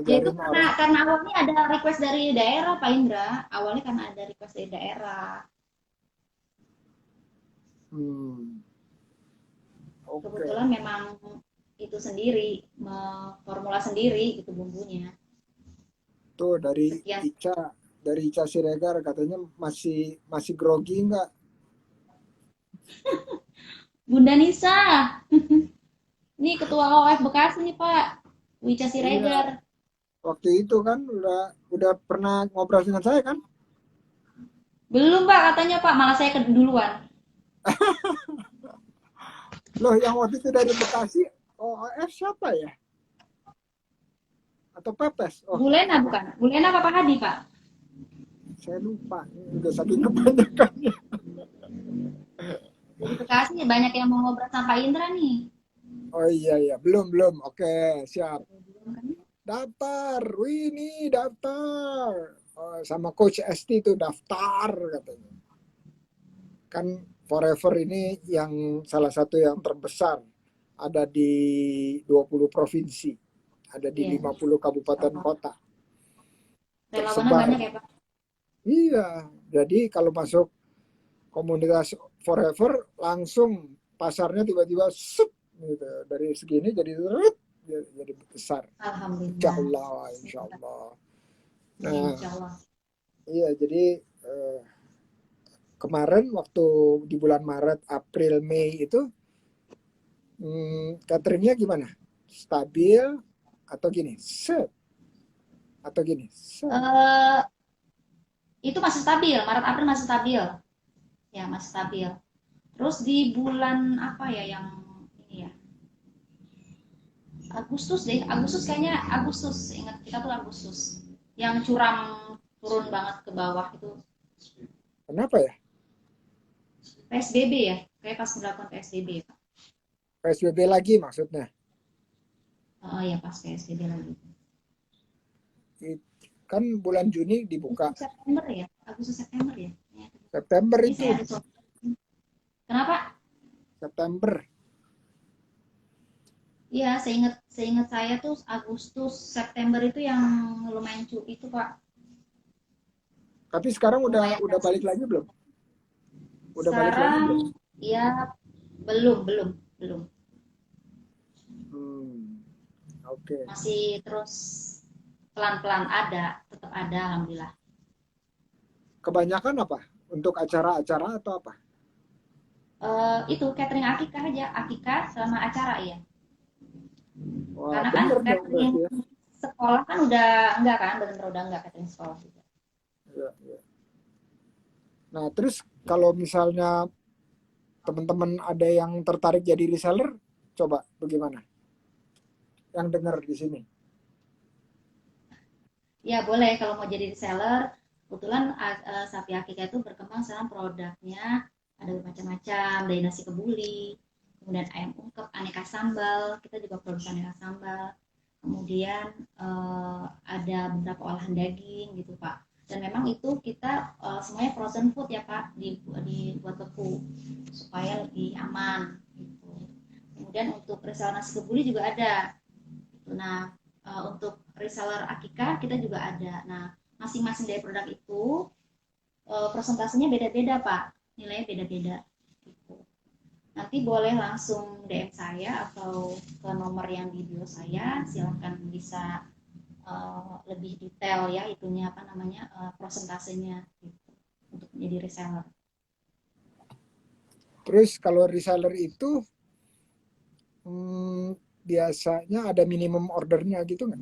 Ya itu ngajarin karena orang. awalnya ada request dari daerah Pak Indra. Awalnya karena ada request dari daerah. Hmm, oke. Kebetulan memang itu sendiri, formula sendiri gitu bumbunya. Tuh Sekian. dari Ica Siregar katanya masih masih grogi nggak? Bunda Nisa, ini ketua OF Bekasi nih Pak, Wica Iya, Siregar. waktu itu kan udah pernah ngobrol dengan saya kan? Belum Pak katanya Pak, malah saya keduluan. Loh, yang waktu itu dari Bekasi OOF siapa ya? Atau Pepes? Oh, Bulena bukan? Bulena apa Pak Hadi Pak? saya lupa. Udah saking kebanyakannya. Dari Bekasi banyak yang mau ngobrol sama Pak Indra nih. Oh iya iya, belum belum. Oke, siap. Belum kan? Daftar, Winnie daftar. Oh, sama Coach ST itu daftar katanya. Kan Forever ini yang salah satu yang terbesar, ada di 20 provinsi, ada di Iya, 50 kabupaten Allah. kota Relawannya tersebar. banyak ya Pak. Iya, jadi kalau masuk komunitas Forever langsung pasarnya tiba-tiba set gitu. Dari segini jadi besar. Insya Alhamdulillah. Allah, insya Allah. Ya, Nah, insya Allah. iya jadi kemarin waktu di bulan Maret, April, Mei itu cateringnya gimana? Stabil atau gini? Set atau gini? Set. Eh, itu masih stabil, Maret April masih stabil. Ya, masih stabil. Terus di bulan apa ya yang ini ya? Agustus deh, Agustus kayaknya Agustus, ingat kita tuh Agustus. Yang curam turun banget ke bawah itu Kenapa ya? PSBB ya, kayak pas melakukan PSBB ya, Pak. PSBB lagi maksudnya. Oh ya pas PSBB lagi. Kan bulan Juni dibuka. Agustus September ya, Agustus September ya. September Ini itu. saya ada soal. Kenapa? September. Iya, seingat saya tuh Agustus September itu yang lumayan itu Pak, Tapi sekarang lumayan udah balik drastis. lagi belum? Udah balik lagi Sekarang belum? ya belum. Hmm, oke. Masih terus pelan-pelan ada, tetap ada alhamdulillah. Kebanyakan apa? Untuk acara-acara atau apa? Itu catering akikah aja, akikah selama acara ya. Wah, Karena kan bener dong catering berarti ya. sekolah kan udah enggak kan, benar udah enggak catering sekolah juga. Ya, ya. Nah, terus kalau misalnya teman-teman ada yang tertarik jadi reseller, coba bagaimana? Yang dengar di sini. Ya boleh kalau mau jadi reseller. Kebetulan sapi akikah itu berkembang sekarang produknya ada macam-macam, dari nasi kebuli, kemudian ayam ungkep, aneka sambal, kita juga produksi aneka sambal. Kemudian ada beberapa olahan daging gitu Pak. Dan memang itu kita semuanya frozen food ya Pak, dibuat beku supaya lebih aman gitu. Kemudian untuk reseller nasi kebuli juga ada. Nah, untuk reseller akikah kita juga ada. Nah, masing-masing dari produk itu persentasenya beda-beda Pak, nilainya beda-beda. Gitu. Nanti boleh langsung DM saya atau ke nomor yang di bio saya, silahkan bisa lebih detail ya itunya apa namanya prosentasenya gitu, untuk menjadi reseller. Terus kalau reseller itu hmm, biasanya ada minimum ordernya gitu nggak?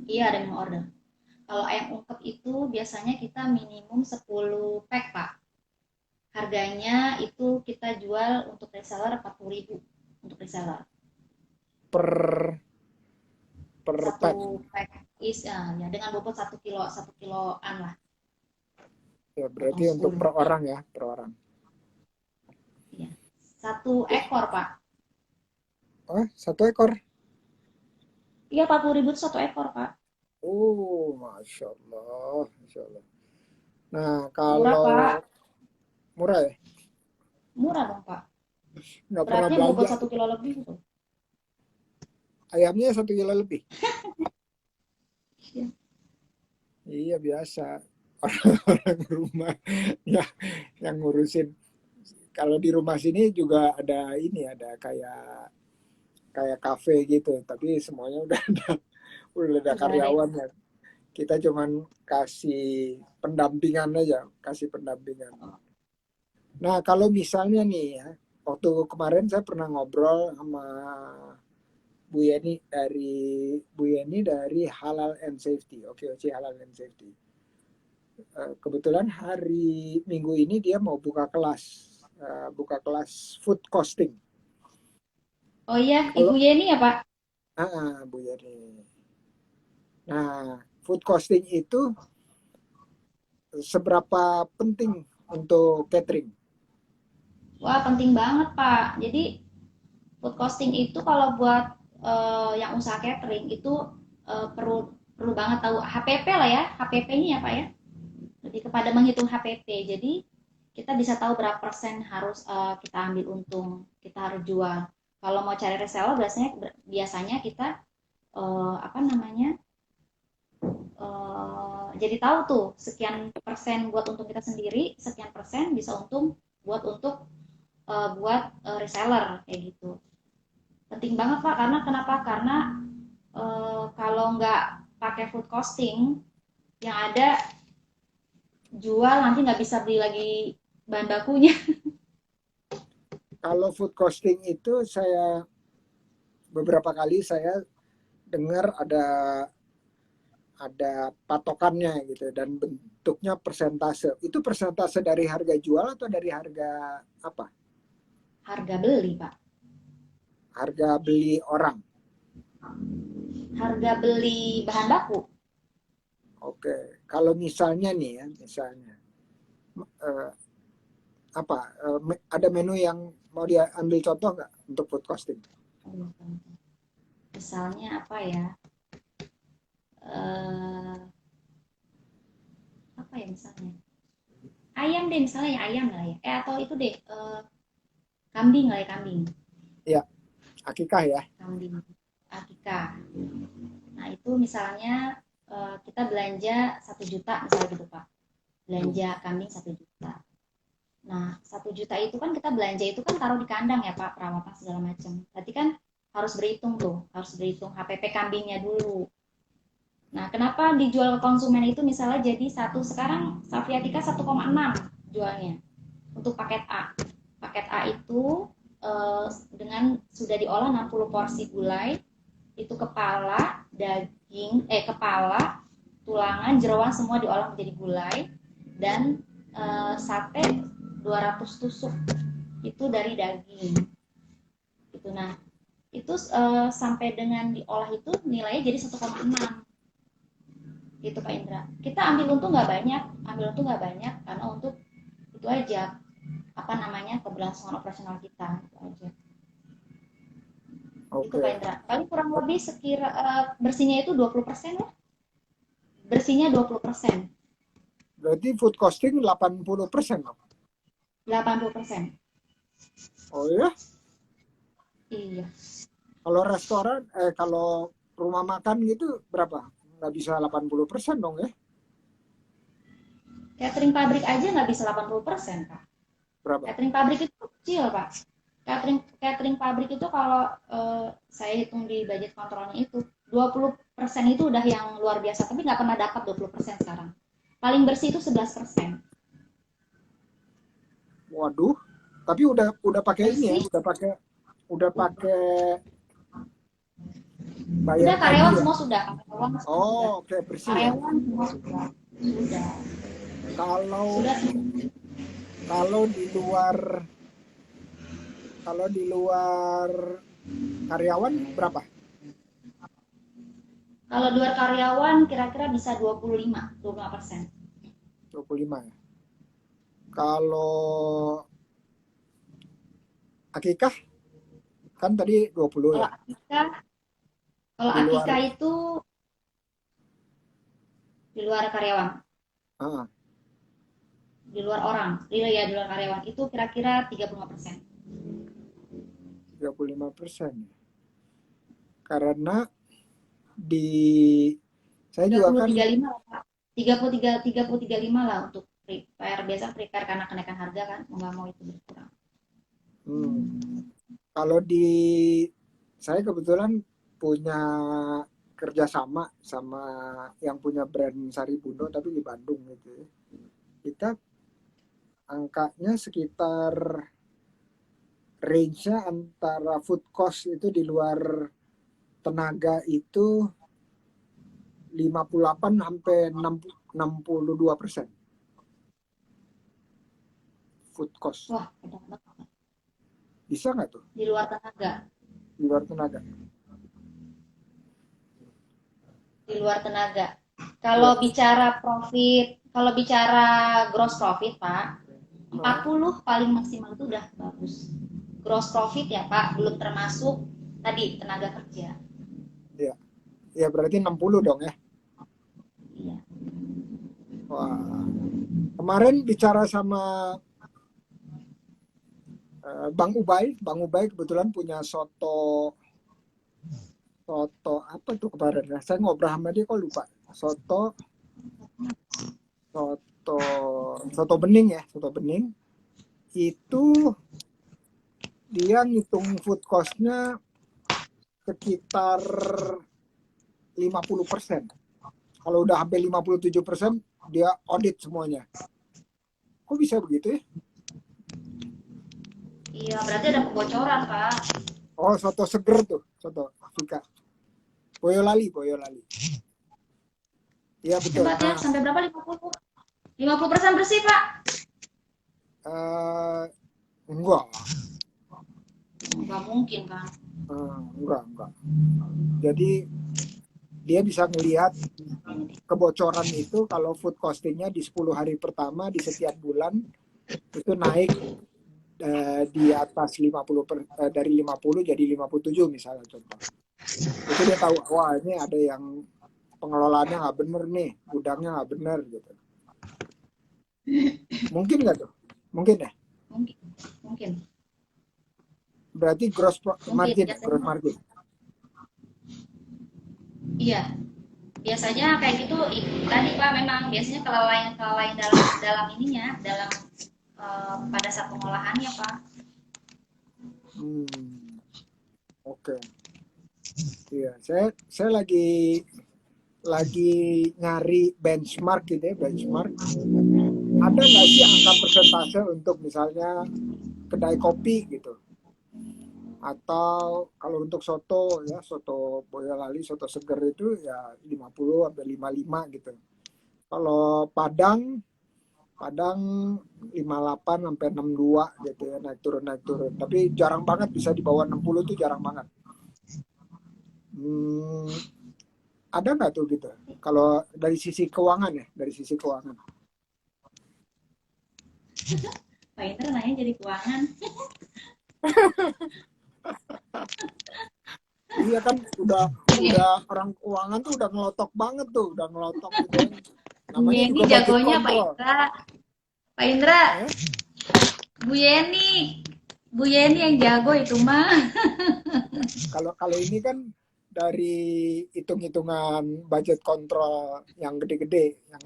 Iya ada minimum order. Kalau ayam ungkep itu biasanya kita minimum 10 pack Pak. Harganya itu kita jual untuk reseller 40.000 untuk reseller. Per per Satu pack. pack is ya dengan bobot 1 kilo 1 kiloan lah, Ya potong berarti untuk 10. per orang ya, per orang. Iya. 1 ekor Pak. Oh, 1 ekor. Iya 40.000 itu 1 ekor Pak. Oh, masya Allah, masya Allah. Nah, Murah kalau Pak. murah ya, Murah dong Pak. nggak pernah Beratnya bobot belanja. 1 kilo lebih gitu. Ayamnya 1 kilo lebih. Iya. Iya biasa. Orang rumah ya yang ngurusin. Kalau di rumah sini juga ada ini, ada kayak kayak kafe gitu, tapi semuanya udah ada Udah ada ya. karyawan ya. Kita cuman kasih pendampingan aja, kasih pendampingan. Oh, Nah, kalau misalnya nih ya, waktu kemarin saya pernah ngobrol sama Bu Yeni dari Halal and Safety. Oke, oke, Halal and Safety. Kebetulan hari Minggu ini dia mau buka kelas food costing. oh iya, Ibu Kalau Yeni ya Pak? Bu Yeni. Nah, food costing itu seberapa penting untuk catering? Wah penting banget Pak. Jadi food costing itu kalau buat yang usaha catering itu perlu perlu banget tahu HPP lah ya, HPP-nya ya Pak ya. Lebih kepada menghitung HPP. Jadi kita bisa tahu berapa persen harus kita ambil untung, kita harus jual. Kalau mau cari reseller biasanya kita apa namanya jadi tahu tuh sekian persen buat untung kita sendiri, sekian persen bisa untung buat reseller kayak gitu. Penting banget Pak karena kenapa? Karena kalau nggak pakai food costing yang ada jual nanti nggak bisa beli lagi bahan bakunya. Kalau food costing itu beberapa kali saya dengar ada patokannya gitu dan bentuknya persentase. Itu persentase dari harga jual atau dari harga apa? Harga beli Pak. Harga beli orang. Harga beli bahan baku. Oke. Kalau misalnya nih ya, misalnya eh, apa? Ada menu yang mau dia ambil contoh nggak untuk food costing? Misalnya apa ya? Eh, apa ya misalnya? Ayam deh misalnya ya ayam lah ya. Atau itu deh kambing lah ya kambing. Ya, akikah ya. Kambing akikah. Nah itu misalnya kita belanja 1 juta misalnya gitu Pak. Hmm. Belanja kambing 1 juta. Nah 1 juta itu kan kita belanja itu kan taruh di kandang ya Pak, perawatan segala macam. Berarti kan harus berhitung HPP kambingnya dulu. Nah kenapa dijual ke konsumen itu misalnya jadi sekarang Safiatika 1,6 jualnya untuk paket A. Paket A itu dengan sudah diolah 60 porsi gulai, itu kepala, tulangan, jeroan semua diolah menjadi gulai dan sate 200 tusuk itu dari daging. Itu nah, itu sampai dengan diolah itu nilainya jadi 1,6 gitu Pak Indra. Kita ambil untung nggak banyak karena untuk itu aja apa namanya keberlangsungan operasional kita itu aja. Itu Pak Oke. Indra. Paling kurang lebih bersihnya itu 20% ya. Bersihnya 20%. Berarti food costing 80%. 80%. Oh ya? Iya. Kalau restoran, kalau rumah makan gitu berapa? Nggak bisa 80% dong ya? Catering pabrik aja nggak bisa 80% Pak. Berapa? Catering pabrik itu kecil Pak. Catering pabrik itu kalau saya hitung di budget kontrolnya itu itu udah yang luar biasa, tapi nggak pernah dapat 20% sekarang. Paling bersih itu 11%. Waduh, tapi udah pakai ini ya, Bersih. udah pakai bayar Udah tadi karyawan ya. semua sudah, karyawan semua sudah. Oh, oke, bersih ya. Karyawan semua sudah. Sudah. Kalau Sudah. kalau di luar kalau di luar karyawan berapa? Kalau luar karyawan kira-kira bisa 25%. 25 ya. Kalau akikah kan tadi 20 Kalau ya. akikah, kalau Di luar akikah itu di luar karyawan, ah, di luar orang, di luar karyawan itu kira-kira 35%. 35%. Karena di saya juga kan 30-35 lah, Pak. 30-35 lah untuk prepare. Biasa prepare karena kenaikan harga kan, mau nggak mau itu berkurang. hmm, kalau di saya kebetulan punya kerjasama sama yang punya brand Sari Bundo tapi di Bandung gitu ya. Kita angkanya sekitar range-nya antara food cost itu di luar tenaga itu 58 sampai 62% food cost. Wah, enak banget. Bisa nggak tuh Di luar tenaga, di luar tenaga? di luar tenaga. Iya. Kalau bicara gross profit, Pak, Ah, 40 paling maksimal itu udah bagus. Gross profit ya, Pak, belum termasuk tadi tenaga kerja. iya. Ya berarti 60 dong ya. Iya. Wah. Kemarin bicara sama Bang Ubay kebetulan punya soto soto apa tuh kemarin ya? Saya ngobrol sama dia kok lupa. Soto soto soto bening ya, soto bening. Itu dia ngitung food cost-nya sekitar 50%. Kalau udah hampir 57%, dia audit semuanya. Kok bisa begitu ya? Iya, berarti ada kebocoran, Pak. Oh, soto seger tuh, soto Afrika. Boyolali, Boyolali. Iya betul. Hebat ya, Nah, sampai berapa? 50? 50% bersih, Pak. eh, enggak, Nggak mungkin kan. enggak. Jadi dia bisa melihat kebocoran itu kalau food costingnya di 10 hari pertama di setiap bulan itu naik di atas 50 dari 50 jadi 57 misalnya contoh. Itu dia tahu wah ini ada yang pengelolaannya nggak bener nih, gudangnya nggak bener gitu. Mungkin nggak tuh? Mungkin ya. Mungkin. Mungkin. Berarti Mungkin. gross margin. Iya. Biasanya kayak gitu tadi Pak, memang biasanya kelalaian dalam ininya, dalam pada saat pengolahannya, Pak. Oke. Iya, saya lagi nyari benchmark gitu ya, benchmark. Ada nggak sih angka persentase untuk misalnya kedai kopi gitu? Atau kalau untuk soto ya, soto Boyolali, soto seger itu ya 50 sampai 55 gitu. Kalau Padang 58 sampai 62 gitu ya, naik turun. Tapi jarang banget bisa di bawah 60 itu jarang banget. Ada nggak tuh gitu? Kalau dari sisi keuangan ya, dari sisi keuangan. Pak Indra nanya jadi keuangan. Iya kan udah orang keuangan tuh udah ngelotok banget tuh, udah ngelotok gitu kan. Bu Namanya Yeni juga budget jagonya Pak control. Indra. Pak Indra, Eh? Bu Yeni. Bu Yeni yang jago itu mah. Kalau ini kan dari hitung-hitungan budget kontrol yang gede-gede, yang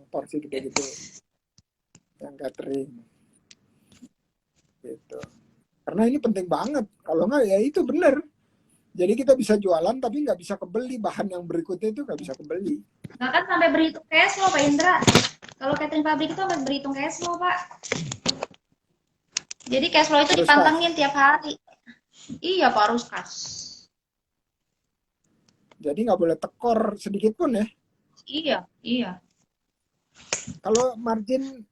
porsi gede-gede, yang catering gitu. Karena ini penting banget. Kalau nggak ya itu bener. Jadi kita bisa jualan tapi nggak bisa kebeli, bahan yang berikutnya itu nggak bisa kebeli. Bahkan sampai berhitung cash flow Pak Indra. Kalau catering pabrik itu sampai berhitung cash flow Pak. Jadi cash flow itu Harus dipantengin kas. tiap hari. Iya Pak, harus kas. Jadi nggak boleh tekor sedikit pun ya. Iya, iya. Kalau margin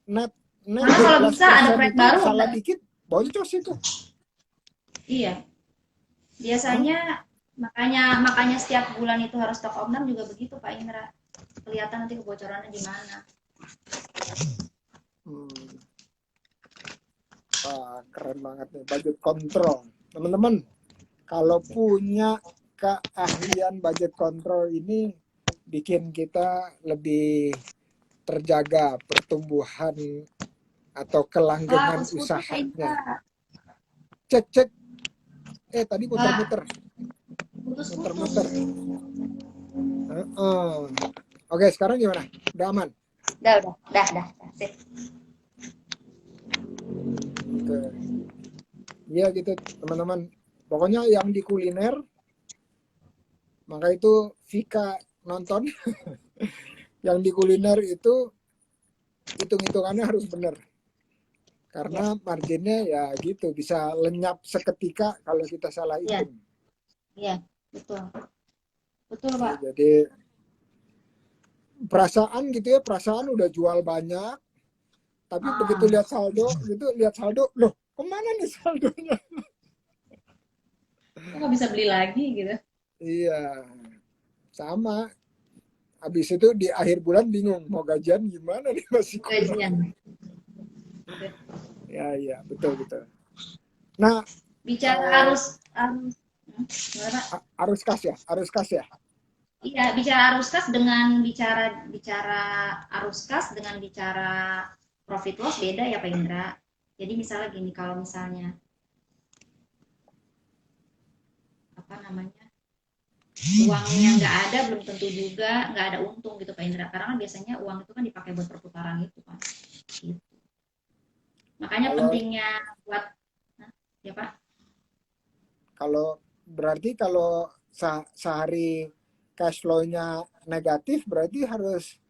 net net Malah kalau bisa ada 12% proyek itu baru. salah dikit boncos itu. Iya. Hah? Biasanya makanya setiap bulan itu harus stok omnam juga begitu Pak Indra. Kelihatan nanti kebocorannya di mana. Hmm. Wah, keren banget nih budget control. Teman-teman, kalau punya keahlian budget control ini bikin kita lebih terjaga pertumbuhan atau Wah, kelanggengan putus-putus Pak usahanya. Indra. Cek cek. Tadi Pak, muter-muter, putus-putus. muter-muter. Oke, sekarang gimana? Udah aman? Udah. Sip. Oke. Iya gitu teman-teman. Pokoknya yang di kuliner, maka itu Vika nonton. Yang di kuliner itu hitung-hitungannya harus benar. Karena marginnya ya gitu, bisa lenyap seketika kalau kita salah hitung. Iya, betul. Betul Ya, Pak. jadi perasaan gitu ya, perasaan udah jual banyak, tapi begitu lihat saldo, loh kemana nih saldonya? Kok nggak bisa beli lagi gitu? Iya, sama. Habis itu di akhir bulan bingung mau gajian gimana nih, masih kurang. Gajian. Ya, betul. Nah, Bicara arus kas ya. iya, bicara arus kas dengan bicara arus kas dengan bicara profit loss beda ya Pak Indra. Jadi misalnya gini, kalau misalnya apa namanya, uangnya nggak ada, belum tentu juga nggak ada untung gitu Pak Indra, karena kan biasanya uang itu kan dipakai buat perputaran itu kan gitu. Makanya Kalau pentingnya buat ya Pak. kalau berarti kalau sehari cash flow-nya negatif, berarti harus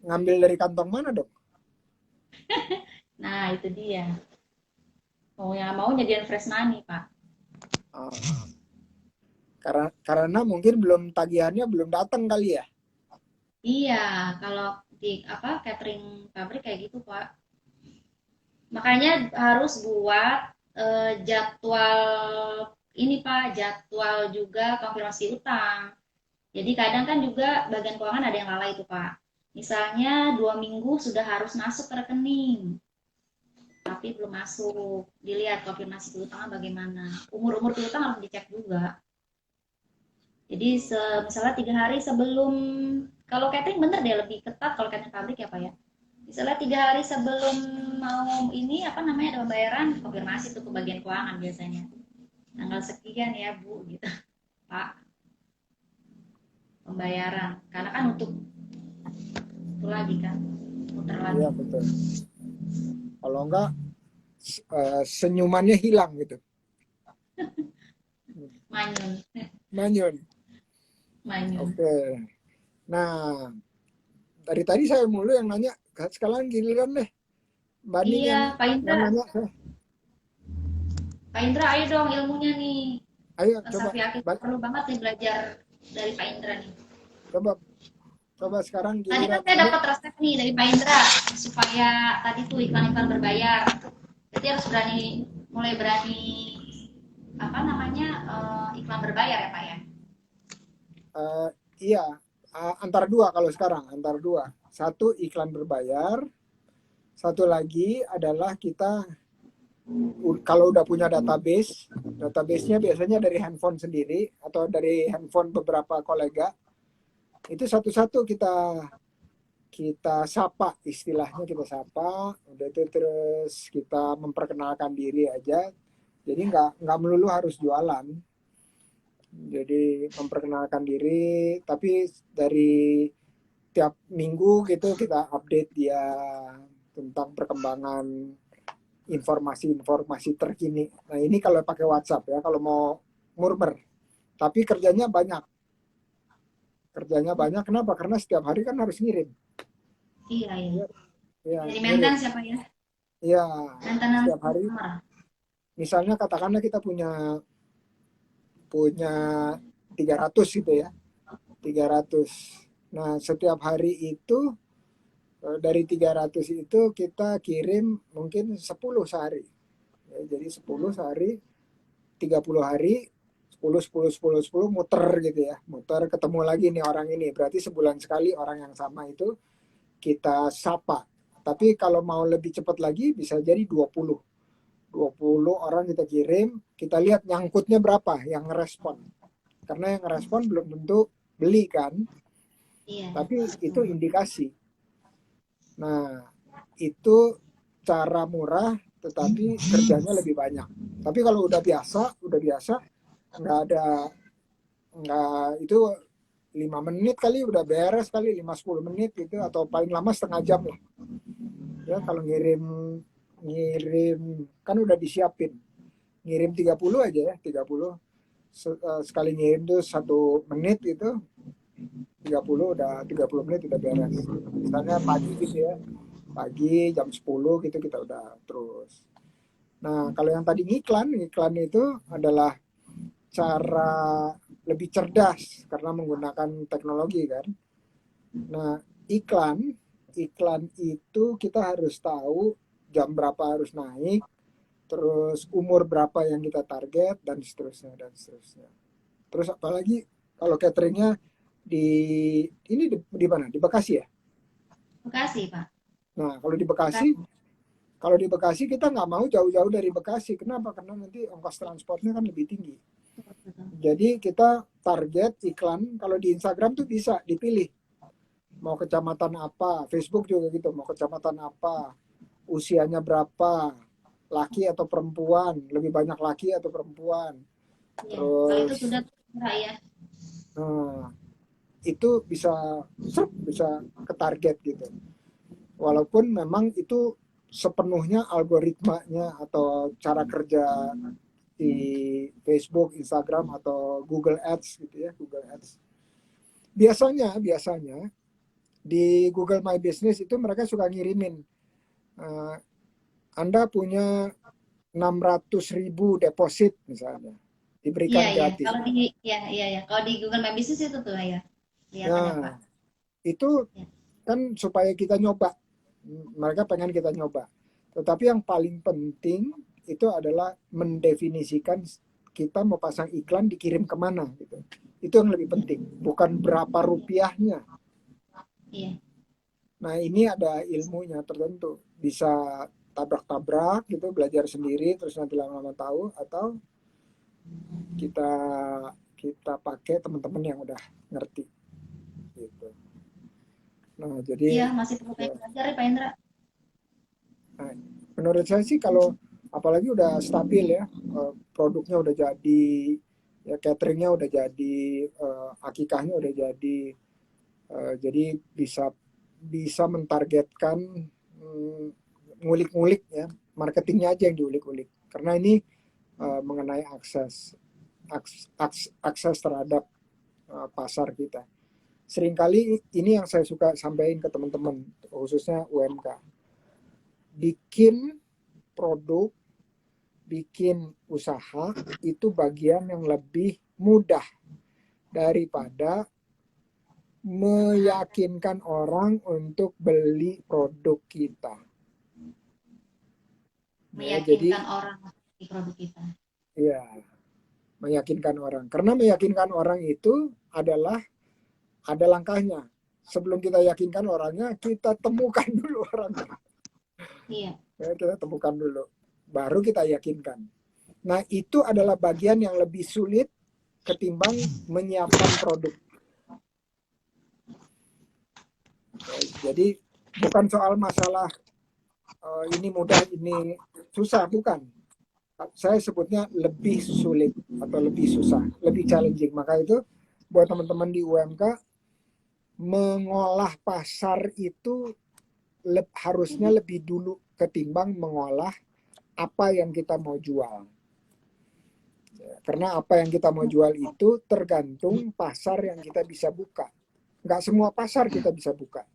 ngambil dari kantong mana dong? Nah itu dia, mau jadian fresh money Pak. Ah, karena mungkin belum tagihannya belum datang kali ya. Iya, kalau di apa catering pabrik kayak gitu Pak. Makanya harus buat jadwal ini Pak, jadwal juga konfirmasi utang. Jadi kadang kan juga bagian keuangan ada yang lalai itu Pak. Misalnya 2 minggu sudah harus masuk ke rekening, tapi belum masuk. Dilihat konfirmasi piutangnya bagaimana. Umur piutang harus dicek juga. Jadi misalnya 3 hari sebelum, kalau catering bener deh lebih ketat kalau catering pabrik ya Pak ya. Misalnya 3 hari sebelum mau ini apa namanya ada pembayaran, konfirmasi tuh ke bagian keuangan biasanya. Tanggal sekian ya Bu gitu Pak, pembayaran. Karena kan untuk itu lagi kan, muter lagi. Iya betul. Kalau enggak senyumannya hilang gitu. Manyun. Manyun. Manyun. Oke. Nah, dari tadi saya mulu yang nanya, sekarang giliran deh. Banding Iya, Pak yang Indra. nanya. Pak Indra, ayo dong ilmunya nih. Ayo Mas coba. Safi perlu banget nih belajar dari Pak Indra nih. Coba sekarang Tadi kan giliran saya ini. dapat resep nih dari Pak Indra supaya tadi tuh iklan-iklan berbayar. Jadi harus mulai berani apa namanya iklan berbayar ya Pak ya. Iya, antara dua kalau sekarang, antara dua. Satu iklan berbayar, satu lagi adalah kita kalau udah punya database-nya biasanya dari handphone sendiri atau dari handphone beberapa kolega, itu satu-satu kita sapa, istilahnya kita sapa, udah itu terus kita memperkenalkan diri aja. Jadi nggak melulu harus jualan. Jadi memperkenalkan diri, tapi dari tiap minggu gitu kita update dia tentang perkembangan informasi-informasi terkini. Nah ini kalau pakai WhatsApp ya, kalau mau murmer. Tapi kerjanya banyak. Kenapa? Karena setiap hari kan harus ngirim. Iya, iya. Ya, Jadi ngirim. maintenance ya Pak ya? Iya, Maintenance setiap hari. customer. Misalnya katakanlah kita punya punya 300 gitu ya. 300. Nah, setiap hari itu dari 300 itu kita kirim mungkin 10 sehari. Ya, jadi 10 sehari, 30 hari, 10 muter gitu ya. Muter ketemu lagi nih orang ini. Berarti sebulan sekali orang yang sama itu kita sapa. Tapi kalau mau lebih cepat lagi bisa jadi 20 orang kita kirim, kita lihat nyangkutnya berapa yang ngerespon. Karena yang ngerespon belum tentu beli kan, Iya. tapi itu indikasi. Nah, itu cara murah tetapi kerjanya lebih banyak. Tapi kalau udah biasa nggak ada nggak itu 5 menit kali udah beres kali 5-10 menit gitu atau paling lama setengah jam lah. Ya kalau ngirim ngirim kan udah disiapin. Ngirim 30 aja ya, 30 sekali ngirim tuh 1 menit gitu 30 menit udah beres. Misalnya pagi gitu ya, pagi jam 10 gitu kita udah terus. Nah kalau yang tadi iklan itu adalah cara lebih cerdas karena menggunakan teknologi kan. Nah iklan itu kita harus tahu jam berapa harus naik, terus umur berapa yang kita target dan seterusnya dan seterusnya. Terus apalagi kalau cateringnya di di mana? Di Bekasi ya. Bekasi Pak. Nah Bekasi. kalau di Bekasi kita nggak mau jauh-jauh dari Bekasi. Kenapa? Karena nanti ongkos transportnya kan lebih tinggi. Jadi kita target iklan kalau di Instagram tuh bisa dipilih mau kecamatan apa, Facebook juga gitu mau kecamatan apa, usianya berapa, laki atau perempuan, lebih banyak laki atau perempuan. Iya. Kalau itu Terus sudah murah ya. nah, itu bisa ke target gitu. Walaupun memang itu sepenuhnya algoritmanya atau cara kerja di Facebook, Instagram atau Google Ads gitu ya, Google Ads. Biasanya di Google My Business itu mereka suka ngirimin uh, Anda punya 600.000 deposit misalnya Iya, diberikan iya. gratis. Kalau di ya, iya, ya. Kalau di Google My Business itu tuh ya. Kelihatan ya, Pak. Nah, itu Ya. kan supaya kita nyoba. Mereka pengen kita nyoba. Tetapi yang paling penting itu adalah mendefinisikan kita mau pasang iklan dikirim kemana gitu. Itu yang lebih penting, bukan berapa rupiahnya. Iya. Nah ini ada ilmunya tertentu, bisa tabrak-tabrak gitu, belajar sendiri terus nanti lama-lama tahu atau kita kita pakai teman-teman yang udah ngerti gitu. Nah Iya, jadi masih perlu ya, banyak belajar ya, Pak Indra. nah, menurut saya sih kalau apalagi udah stabil ya, produknya udah jadi, ya cateringnya udah jadi, akikahnya udah jadi bisa bisa mentargetkan ngulik-ngulik ya, marketingnya aja yang diulik-ulik. Karena ini mengenai akses terhadap pasar kita. Seringkali ini yang saya suka sampaikan ke teman-teman, khususnya UMK. Bikin produk, bikin usaha itu bagian yang lebih mudah daripada meyakinkan orang untuk beli produk kita. Ya, jadi Meyakinkan orang di produk kita. ya meyakinkan orang. Karena meyakinkan orang itu adalah ada langkahnya. Sebelum kita yakinkan orangnya, kita temukan dulu orangnya. Iya. Ya, kita temukan dulu, baru kita yakinkan. Nah itu adalah bagian yang lebih sulit ketimbang menyiapkan produk. Ya, jadi bukan soal masalah ini mudah, ini susah, bukan. Saya sebutnya lebih sulit atau lebih susah, lebih challenging. Maka itu buat teman-teman di UMK, mengolah pasar itu harusnya lebih dulu ketimbang mengolah apa yang kita mau jual. Karena apa yang kita mau jual itu tergantung pasar yang kita bisa buka. Nggak semua pasar kita bisa buka.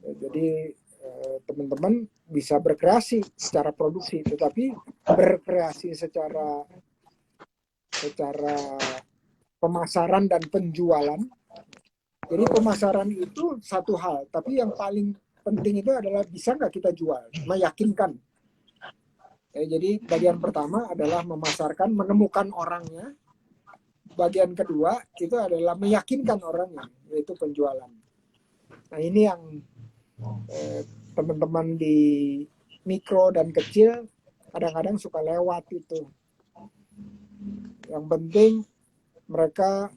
Jadi teman-teman bisa berkreasi secara produksi, tetapi berkreasi secara pemasaran dan penjualan. Jadi pemasaran itu satu hal, tapi yang paling penting itu adalah bisa nggak kita jual, meyakinkan. Jadi bagian pertama adalah memasarkan, menemukan orangnya. Bagian kedua itu adalah meyakinkan orangnya, yaitu penjualan. Nah ini yang teman-teman di mikro dan kecil kadang-kadang suka lewat itu. Yang penting mereka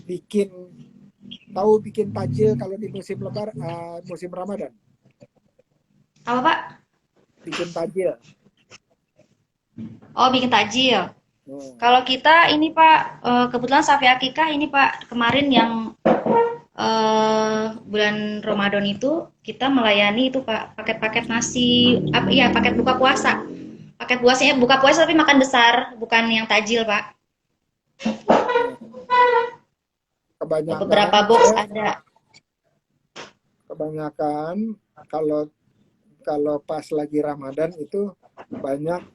bikin tajil kalau di musim Ramadan. Apa Pak? Bikin tajil. Oh, bikin takjil. Kalau kita ini Pak, kebetulan Safi Akikah ini Pak, kemarin yang bulan Ramadan itu kita melayani itu Pak, paket-paket nasi, paket buka puasa. Paket puasanya buka puasa tapi makan besar, bukan yang tajil Pak. Kebanyakan Beberapa box ada. Kebanyakan kalau pas lagi Ramadan itu banyak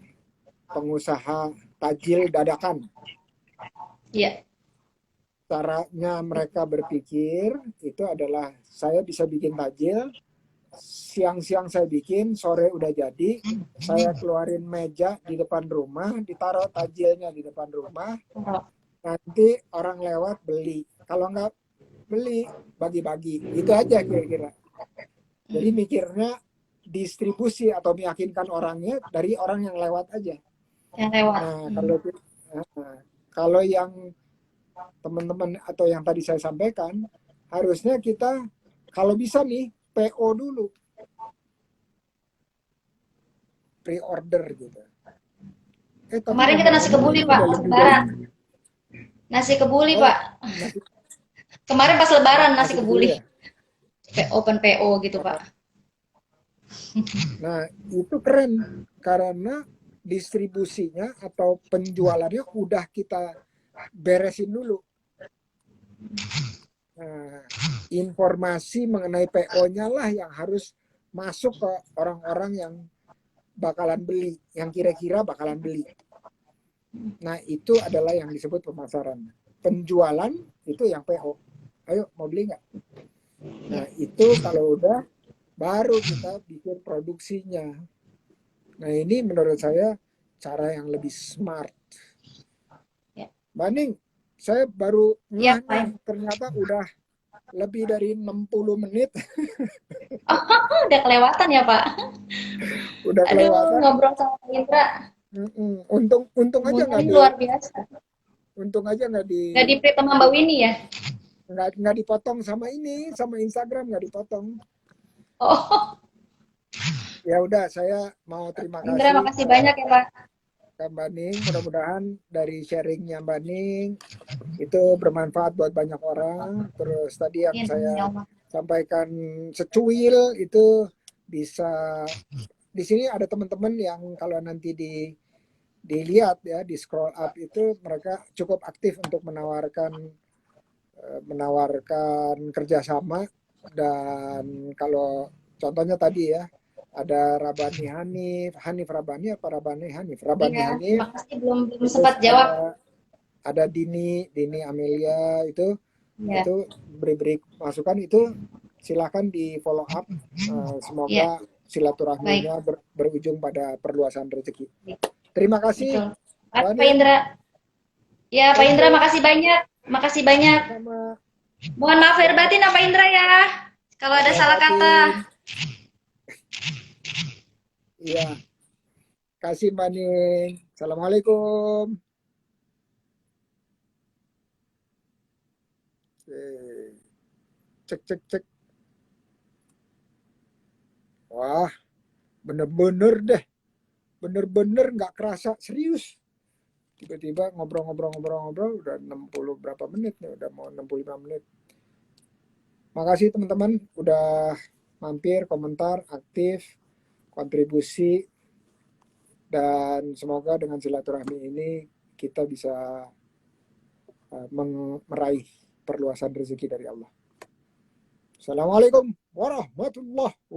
pengusaha tajil dadakan. Iya. Caranya mereka berpikir itu adalah saya bisa bikin tajil, siang-siang saya bikin, sore udah jadi, saya keluarin meja di depan rumah, ditaruh tajilnya di depan rumah, nanti orang lewat beli. Kalau nggak beli, bagi-bagi. Itu aja kira-kira. Jadi mikirnya distribusi atau meyakinkan orangnya dari orang yang lewat aja. Yang lewat. Nah, kalau yang teman-teman atau yang tadi saya sampaikan, harusnya kita kalau bisa nih PO dulu, pre-order gitu. Kemarin kita nasi kebuli Pak, Lebaran. Nasi kebuli Pak. Kemarin pas Lebaran nasi kebuli. Open PO gitu Pak. Nah itu keren karena distribusinya atau penjualannya udah kita beresin dulu. Nah, informasi mengenai PO-nya lah yang harus masuk ke orang-orang yang bakalan beli, yang kira-kira bakalan beli. Nah, itu adalah yang disebut pemasaran. Penjualan itu yang PO. Ayo, mau beli nggak? Nah, itu kalau udah, baru kita bikin produksinya. Nah, ini menurut saya cara yang lebih smart. Mbak Ning, saya baru ternyata udah lebih dari 60 menit. Oh, udah kelewatan ya Pak? Udah kelewatan. Aduh, ngobrol sama Pak Indra. Untung aja nggak luar biasa. Untung aja nggak di print sama Mbak Winnie ya? Nggak dipotong sama Instagram, nggak dipotong. Oh. Ya udah, saya mau terima kasih. Indra, makasih banyak ya Pak. Mbak Ning, mudah-mudahan dari sharingnya Mbak Ning itu bermanfaat buat banyak orang. Terus tadi yang saya sampaikan secuil itu bisa, di sini ada teman-teman yang kalau nanti dilihat ya, di scroll up itu mereka cukup aktif untuk menawarkan kerjasama. Dan kalau contohnya tadi ya, ada Rabani Hanif Rabani apa Rabani Hanif? Rabani Hanif. Makasih belum sempat jawab. Ada Dini Amelia itu beri masukan itu, silakan di follow up. Semoga silaturahminya berujung pada perluasan rezeki. Terima kasih. Pak Indra. Ya Pak Indra, makasih banyak. Makasih banyak. Mohon maaf lahir batin Pak Indra ya, kalau ada salah kata. Iya. Kasih Mbak Ning. Assalamualaikum. Cek. Wah, bener-bener deh. Bener-bener nggak kerasa, serius. Tiba-tiba ngobrol udah 60 berapa menit nih, udah mau 65 menit. Makasih teman-teman udah mampir, komentar, aktif. kontribusi, dan semoga dengan silaturahmi ini kita bisa meraih perluasan rezeki dari Allah. Assalamualaikum warahmatullahi wabarakatuh.